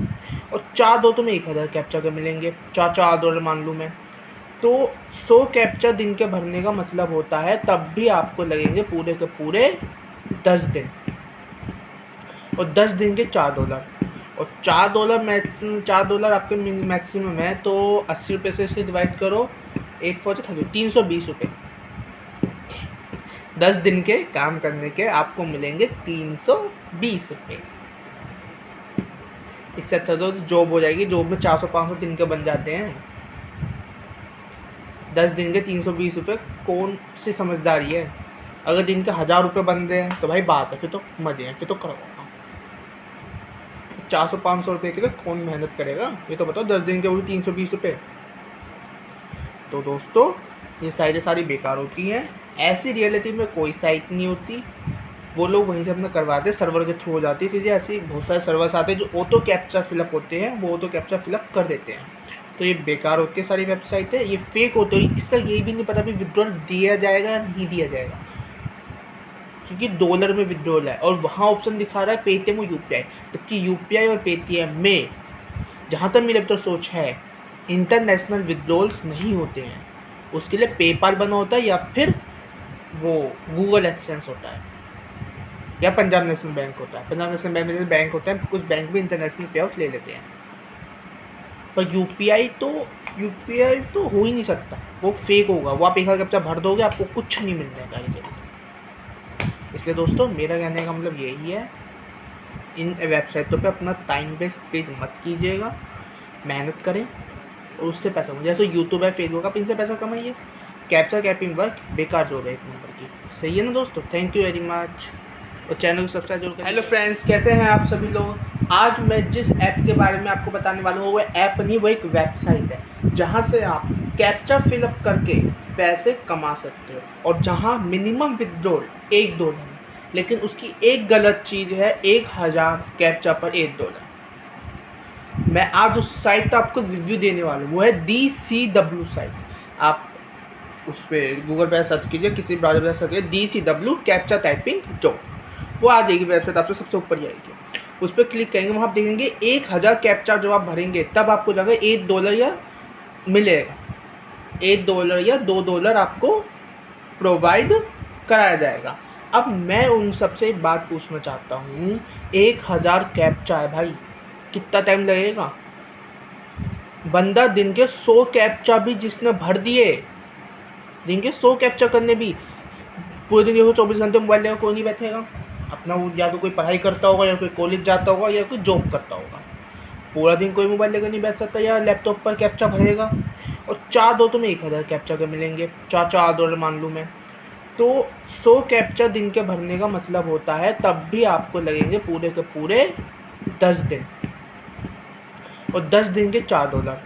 और 4 दोस्तों में 1000 कैप्चा के मिलेंगे, $4 मान लूँ मैं। तो 100 कैप्चा दिन के भरने का मतलब होता है तब भी आपको लगेंगे पूरे के पूरे 10 दिन। और 10 दिन के $4 और $4 आपके मैक्सिमम है। तो 80 रुपये से इसे डिवाइड करो, 8 4 30, 320 रुपये। 10 दिन के काम करने के आपको मिलेंगे 320 रुपये। इससे अच्छा तो जॉब हो जाएगी, जॉब में 400-500 दिन के बन जाते हैं। 10 दिन के 320 रुपये कौन सी समझदारी है। अगर दिन के 1000 रुपये बन रहे हैं तो भाई बात है, फिर तो मजे हैं, फिर तो करो। 400-500 रुपये के लिए कौन मेहनत करेगा, ये तो बताओ। 10 दिन के वही 320 रुपये। तो दोस्तों ये साइटें सारी बेकार होती हैं। ऐसी रियलिटी में कोई साइट नहीं होती, वो लोग वहीं से अपना करवाते हैं, सर्वर के थ्रू हो जाती है चीज़ें। ऐसी बहुत सारे सर्वर्स आते हैं जो ऑटो कैप्चा फिलअप होते हैं, वो ऑटो कैप्चा फिलअप कर देते हैं। तो ये बेकार होती है सारी वेबसाइट है, ये फेक होती है। इसका यही भी नहीं पता भी विड्रॉल दिया जाएगा या नहीं दिया जाएगा, क्योंकि डॉलर में विड्रॉल है और वहाँ ऑप्शन दिखा रहा है पेटीएम और यूपीआई। जबकि यूपीआई और पेटीएम में जहाँ तक मेरे तो सोच है इंटरनेशनल विड्रॉल्स नहीं होते हैं। उसके लिए पेपाल बना होता है या फिर वो गूगल एक्सचेंज होता है या पंजाब नेशनल बैंक होता है। पंजाब नेशनल बैंक में जैसे बैंक होता है, कुछ बैंक भी इंटरनेशनल पे आउट ले लेते हैं। पर यूपीआई तो हो ही नहीं सकता, वो फेक होगा। वो आप एक कैप्चा भर दोगे, आपको कुछ नहीं मिलने का। इसलिए दोस्तों मेरा कहने का मतलब यही है, इन वेबसाइटों पे अपना टाइम वेस्ट मत कीजिएगा, मेहनत करें और उससे पैसा कमाइए। जैसे यूट्यूब है, फेसबुक, आप इनसे पैसा कमाइए। कैप्चा कैपिंग वर्क बेकार जॉब है एक नंबर की। सही है ना दोस्तों। थैंक यू वेरी मच और चैनल को सब्सक्राइब जरूर करें। हेलो फ्रेंड्स, कैसे हैं आप सभी लोग। आज मैं जिस ऐप के बारे में आपको बताने वाला हूँ वो ऐप नहीं, वो एक वेबसाइट है जहाँ से आप कैप्चा फिलअप करके पैसे कमा सकते हो और जहाँ मिनिमम विड्रॉल $1, लेकिन उसकी एक गलत चीज़ है 1000 कैप्चा पर $1। मैं आज उस साइट का आपको रिव्यू देने वाला हूँ, वो है DCW साइट। आप उस पर गूगल पे सर्च कीजिए, किसी ब्राउज़र पर सर्च कीजिए DCW कैप्चा टाइपिंग जॉब, वो आ जाएगी वेबसाइट आपको सबसे ऊपर ही आएगी। उस पर क्लिक करेंगे, वहाँ आप देखेंगे 1000 कैप्चा जब आप भरेंगे तब आपको जाकर $1 या मिलेगा। $1 या $2 आपको प्रोवाइड कराया जाएगा। अब मैं उन सबसे एक बात पूछना चाहता हूँ, 1000 कैप्चा है भाई, कितना टाइम लगेगा। बंदा दिन के 100 कैप्चा भी जिसने भर दिए, दिन के 100 कैप्चा करने भी पूरे दिन देखो 24 घंटे मोबाइल लेकर कोई नहीं बैठेगा। अपना वो या तो कोई पढ़ाई करता होगा या कोई कॉलेज जाता होगा या कोई जॉब करता होगा। पूरा दिन कोई मोबाइल लेकर नहीं बैठ सकता या लैपटॉप पर कैप्चा भरेगा। और 4 दोस्तों में 1000 कैप्चा के मिलेंगे, $4 मान लूँ मैं। तो 100 कैप्चा दिन के भरने का मतलब होता है तब भी आपको लगेंगे पूरे के पूरे 10 दिन। और 10 दिन के $4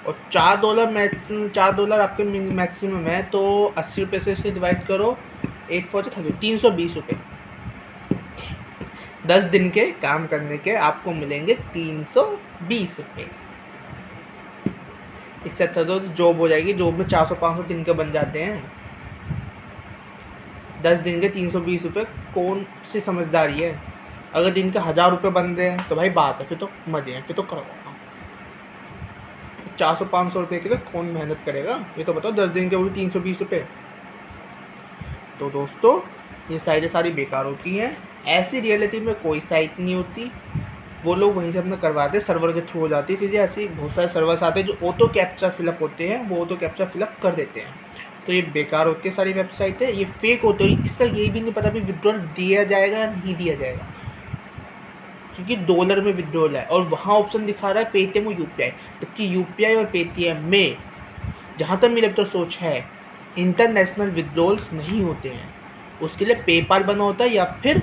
और $4 आपके मैक्सिमम है। तो 80 रुपये से इसे डिवाइड करो, 8 4 30, 320 रुपये। 10 दिन के काम करने के आपको मिलेंगे 320 रुपये। इससे अच्छा तो जॉब हो जाएगी, जॉब में 400-500 दिन के बन जाते हैं। 10 दिन के 320 रुपये कौन सी समझदारी है। अगर दिन के 1000 रुपये बन रहे हैं तो भाई बात है, फिर तो मजे हैं, फिर तो करो। 400-500 रुपये के लिए कौन मेहनत करेगा, ये तो बताओ। 10 दिन के वही 320 रुपये। तो दोस्तों ये साइटें सारी बेकार होती हैं। ऐसी रियलिटी में कोई साइट नहीं होती, वो लोग वहीं से अपना करवाते हैं, सर्वर के थ्रू हो जाती है चीज़ें। ऐसी बहुत सारे सर्वर्स आते हैं जो ऑटो कैप्चा फिलअप होते हैं, वो ऑटो कैप्चा फिलअप कर देते हैं। तो ये बेकार होती है सारी वेबसाइट है, ये फेक होती है। इसका यही भी नहीं पता भी विड्रॉल दिया जाएगा या नहीं दिया जाएगा, क्योंकि डॉलर में विड्रॉल है और वहाँ ऑप्शन दिखा रहा है पेटीएम और यूपीआई। जबकि यूपीआई और पेटीएम में जहाँ तक मेरे तो सोच है इंटरनेशनल विड्रॉल्स नहीं होते हैं। उसके लिए पेपाल बना होता है या फिर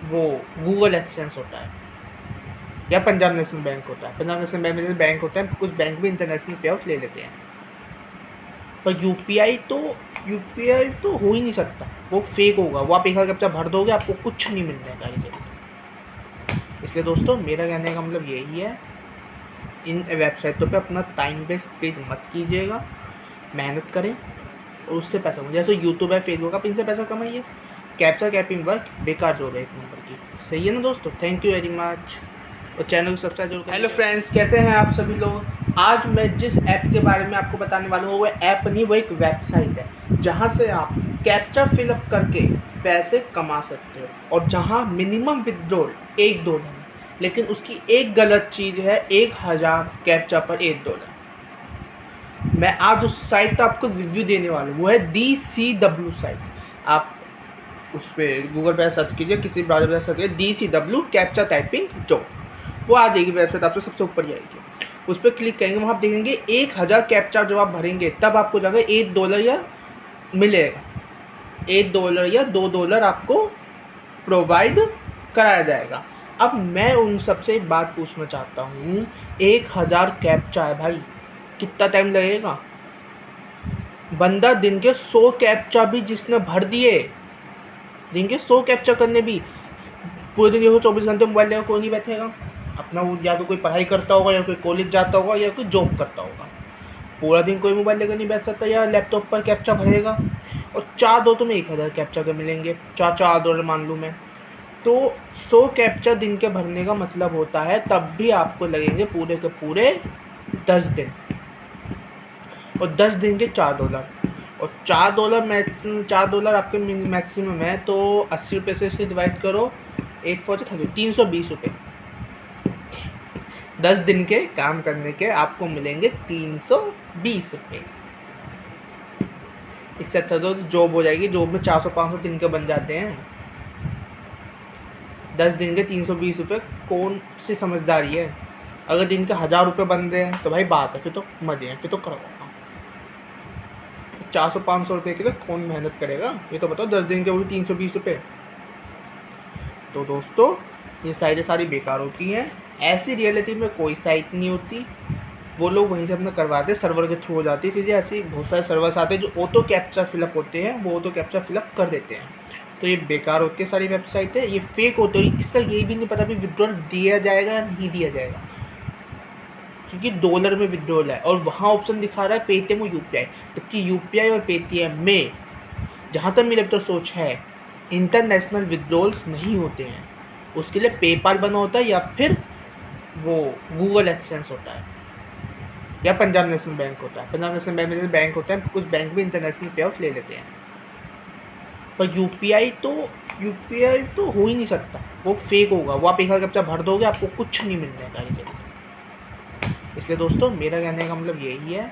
वो गूगल एक्सचेंज होता है या पंजाब नेशनल बैंक होता है। पंजाब नेशनल बैंक में जैसे बैंक होता है, कुछ बैंक भी इंटरनेशनल पे आउट ले लेते हैं। पर यूपीआई तो हो ही नहीं सकता, वो फेक होगा। वो आप एक कैप्चा भर दोगे, आपको कुछ नहीं मिलने का। इसलिए दोस्तों मेरा कहने का मतलब यही है, इन वेबसाइटों पे अपना टाइम वेस्ट प्लीज़ मत कीजिएगा, मेहनत करें और उससे पैसा कमाइए। जैसे यूट्यूब है, फेसबुक आप इनसे पैसा कमाइए। कैप्चा कैपिंग वर्क बेकार जॉब है एक नंबर की, सही है ना दोस्तों। थैंक यू वेरी मच और चैनल को सब्सक्राइब जरूर करें। हेलो फ्रेंड्स, कैसे हैं आप सभी लोग। आज मैं जिस ऐप के बारे में आपको बताने वाला हूँ वो ऐप नहीं, वो एक वेबसाइट है जहाँ से आप कैप्चा फिलअप करके पैसे कमा सकते हो और जहाँ मिनिमम विथड्रॉल $1, लेकिन उसकी एक गलत चीज़ है 1000 कैप्चा पर $1। मैं आज उस साइट का आपको रिव्यू देने वाला हूँ, वो है DCW साइट। आप उस पर गूगल पे सर्च कीजिए, किसी ब्राउज़र पर सर्च कीजिए DCW कैप्चा टाइपिंग जॉब, वो आ जाएगी वेबसाइट, आपको सबसे ऊपर जाएगी। उस पर क्लिक करेंगे, वहाँ आप देखेंगे 1000 कैप्चा जब आप भरेंगे तब आपको जाएगा $1 या मिलेगा, $1 या $2 आपको प्रोवाइड कराया जाएगा। अब मैं उन सबसे एक बात पूछना चाहता हूँ, 1000 कैप्चा है भाई, कितना टाइम लगेगा। बंदा दिन के 100 कैप्चा भी जिसने भर दिए, दिन के 100 कैप्चा करने भी पूरे दिन देखो 24 घंटे मोबाइल लेकर कोई नहीं बैठेगा अपना। वो या तो कोई पढ़ाई करता होगा या कोई कॉलेज जाता होगा या कोई जॉब करता होगा। पूरा दिन कोई मोबाइल लेकर नहीं बैठ सकता या लैपटॉप पर कैप्चा भरेगा। और 4 दो तो में 1000 कैप्चा के मिलेंगे, $4 मान लूँ मैं, तो 100 कैप्चा दिन के भरने का मतलब होता है तब भी आपको लगेंगे पूरे के पूरे 10 दिन, और 10 दिन के $4। और $4 आपके मैक्सिमम है, तो 80 रुपये से इसे डिवाइड करो, 8 4 30, 320 रुपये। 10 दिन के काम करने के आपको मिलेंगे 320 रुपये। इससे अच्छा तो जॉब हो जाएगी, जॉब में 400-500 दिन के बन जाते हैं। 10 दिन के 320 रुपये कौन सी समझदारी है। अगर दिन के 1000 रुपये बन रहे हैं तो भाई बात है, फिर तो मजे हैं, फिर तो करवाओ। 400-500 रुपये के लिए कौन मेहनत करेगा, ये तो बताओ। 10 दिन के वो भी 320 रुपये। तो दोस्तों ये साइटें सारी बेकार होती हैं, ऐसी रियलिटी में कोई साइट नहीं होती। वो लोग वहीं से अपना करवाते हैं, सर्वर के थ्रू हो जाती है चीज़ें। ऐसी बहुत सारे सर्वर्स आते हैं जो ऑटो कैप्चा फिलअप होते हैं, वो ऑटो कैप्चा फिलअप कर देते हैं। तो ये बेकार होती है सारी वेबसाइटें, ये फेक होती है। इसका ये भी नहीं पता भी विड्रॉल दिया जाएगा या नहीं दिया जाएगा, क्योंकि $1 में विड्रॉल है और वहाँ ऑप्शन दिखा रहा है पेटीएम और UPI। जबकि UPI और पेटीएम में जहाँ तक मेरे तो सोच है इंटरनेशनल विड्रॉल्स नहीं होते हैं। उसके लिए पेपाल बना होता है या फिर वो गूगल एक्सचेंज होता है या पंजाब नेशनल बैंक होता है। पंजाब नेशनल बैंक में जैसे बैंक होता है, कुछ बैंक भी इंटरनेशनल पे आउट ले लेते हैं, पर UPI तो हो ही नहीं सकता, वो फेक होगा। वो आप 1000 कैप्चा भर दोगे, आपको कुछ नहीं मिलने का ये। इसलिए दोस्तों मेरा कहने का मतलब यही है,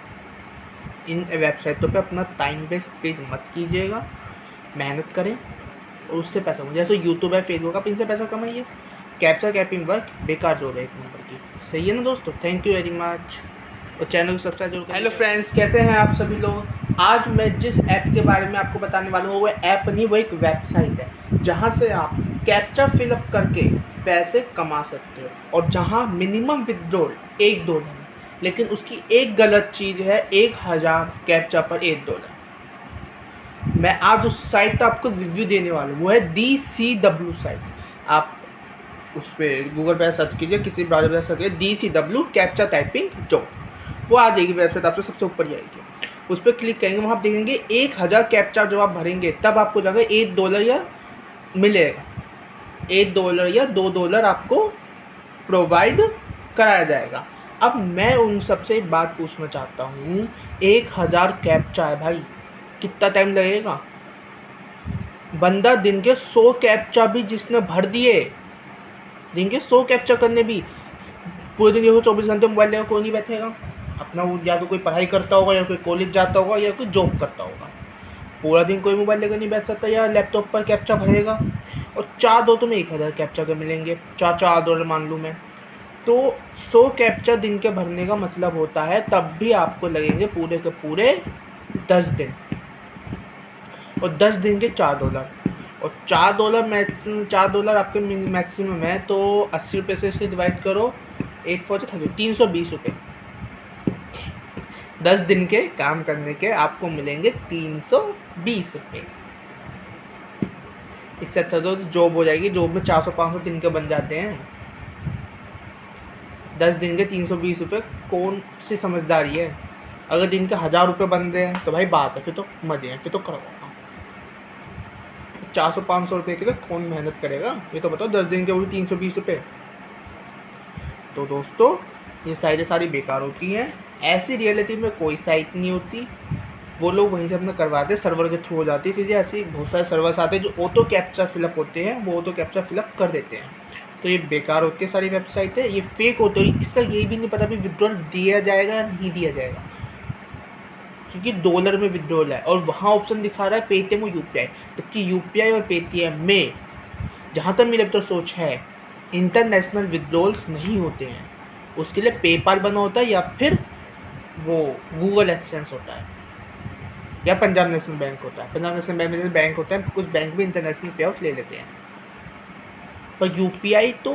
इन वेबसाइटों पे अपना टाइम वेस्ट प्लीज़ मत कीजिएगा, मेहनत करें और उससे पैसा कमाइए। जैसे यूट्यूब है, फेसबुक, आप इनसे पैसा कमाइए। कैप्चा कैपिंग वर्क बेकार जॉब है एक नंबर की, सही है ना दोस्तों। थैंक यू वेरी मच और चैनल को सब्सक्राइब जरूर करें। हेलो फ्रेंड्स, कैसे हैं आप सभी लोग। आज मैं जिस ऐप के बारे में आपको बताने वाला हूँ वो ऐप नहीं, वो एक वेबसाइट है जहाँ से आप कैप्चा फिलअप करके पैसे कमा सकते हो और जहाँ मिनिमम विथड्रॉल $1, लेकिन उसकी एक गलत चीज़ है 1000 कैप्चा पर $1। मैं आज उस साइट का आपको रिव्यू देने वाला हूँ, वो है DCW साइट। आप उस पर गूगल पे सर्च कीजिए, किसी ब्राउज़र पर सर्च कीजिए DCW कैप्चा टाइपिंग जॉब, वो आ जाएगी वेबसाइट, आपको सबसे ऊपर जाएगी। उस पर क्लिक करेंगे, वहाँ आप देखेंगे 1000 कैप्चा जब आप भरेंगे तब आपको जाएगा $1 या मिलेगा, $1 या $2 आपको प्रोवाइड कराया जाएगा। अब मैं उन सबसे एक बात पूछना चाहता हूँ, 1000 कैप्चा है भाई, कितना टाइम लगेगा। बंदा दिन के 100 कैप्चा भी जिसने भर दिए, दिन के 100 कैप्चा करने भी पूरे दिन देखो 24 घंटे मोबाइल लेकर कोई नहीं बैठेगा अपना। वो या तो कोई पढ़ाई करता होगा या कोई कॉलेज जाता होगा या कोई जॉब करता होगा। पूरा दिन कोई मोबाइल लेकर नहीं बैठ सकता या लैपटॉप पर कैप्चा भरेगा। और 4 दो तो में 1000 कैप्चा के मिलेंगे, $4 मान लूँ मैं, तो 100 कैप्चा दिन के भरने का मतलब होता है तब भी आपको लगेंगे पूरे के पूरे 10 दिन, और 10 दिन के $4। और $4 आपके मैक्सिमम है, तो 80 रुपये से इसे डिवाइड करो, 8 4 30, 320 रुपये। 10 दिन के काम करने के आपको मिलेंगे 320 रुपये। इससे अच्छा तो जॉब हो जाएगी, जॉब में 400-500 दिन के बन जाते हैं। 10 दिन के 320 रुपये कौन सी समझदारी है। अगर दिन के 1000 रुपये बन रहे हैं तो भाई बात है, फिर तो मजे हैं, फिर तो करवाता हूँ। 400-500 रुपये के लिए कौन मेहनत करेगा, ये तो बताओ। 10 दिन के वो भी 320 रुपये। तो दोस्तों ये साइटें सारी बेकार होती हैं। ऐसी रियलिटी में कोई साइट नहीं होती, वो लोग वहीं से अपना करवाते हैं, सर्वर के थ्रू हो जाती है चीज़ें। ऐसी बहुत सारे सर्वर्स आते हैं जो ऑटो कैप्चा फिलअप होते हैं, वो ऑटो कैप्चा फिलअप कर देते हैं। तो ये बेकार होती है सारी वेबसाइट है, ये फेक होती है। इसका ये भी नहीं पता भी विड्रॉल दिया जाएगा या नहीं दिया जाएगा, क्योंकि डॉलर में विड्रॉल है और वहाँ ऑप्शन दिखा रहा है पेटीएम और यूपीआई। जबकि यूपीआई और पेटीएम में जहाँ तक मेरी अब तो सोच है इंटरनेशनल विड्रॉल्स नहीं होते हैं। उसके लिए पेपाल बना होता है या फिर वो गूगल एक्सचेंज होता है या पंजाब नेशनल बैंक होता है। पंजाब नेशनल बैंक में जैसे बैंक होता है, कुछ बैंक भी इंटरनेशनल पे आउट ले लेते हैं, पर यूपीआई तो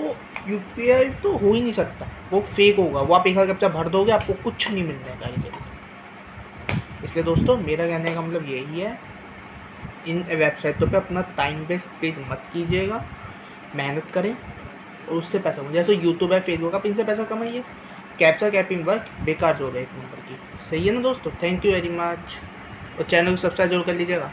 हो ही नहीं सकता, वो फेक होगा। वो आप एक कैप्चा भर दोगे, आपको कुछ नहीं मिलने का जगह। इसलिए दोस्तों मेरा कहने का मतलब यही है, इन वेबसाइटों पे अपना टाइम वेस्ट प्लीज़ मत कीजिएगा, मेहनत करें और उससे पैसा कमाइए। जैसे यूट्यूब है, फेसबुक, आप इनसे पैसा कमाइए। कैप्चा कैपिंग वर्क बेकार जो है एक नंबर की, सही है ना दोस्तों। थैंक यू वेरी मच, और चैनल को सब्सक्राइब जरूर कर लीजिएगा।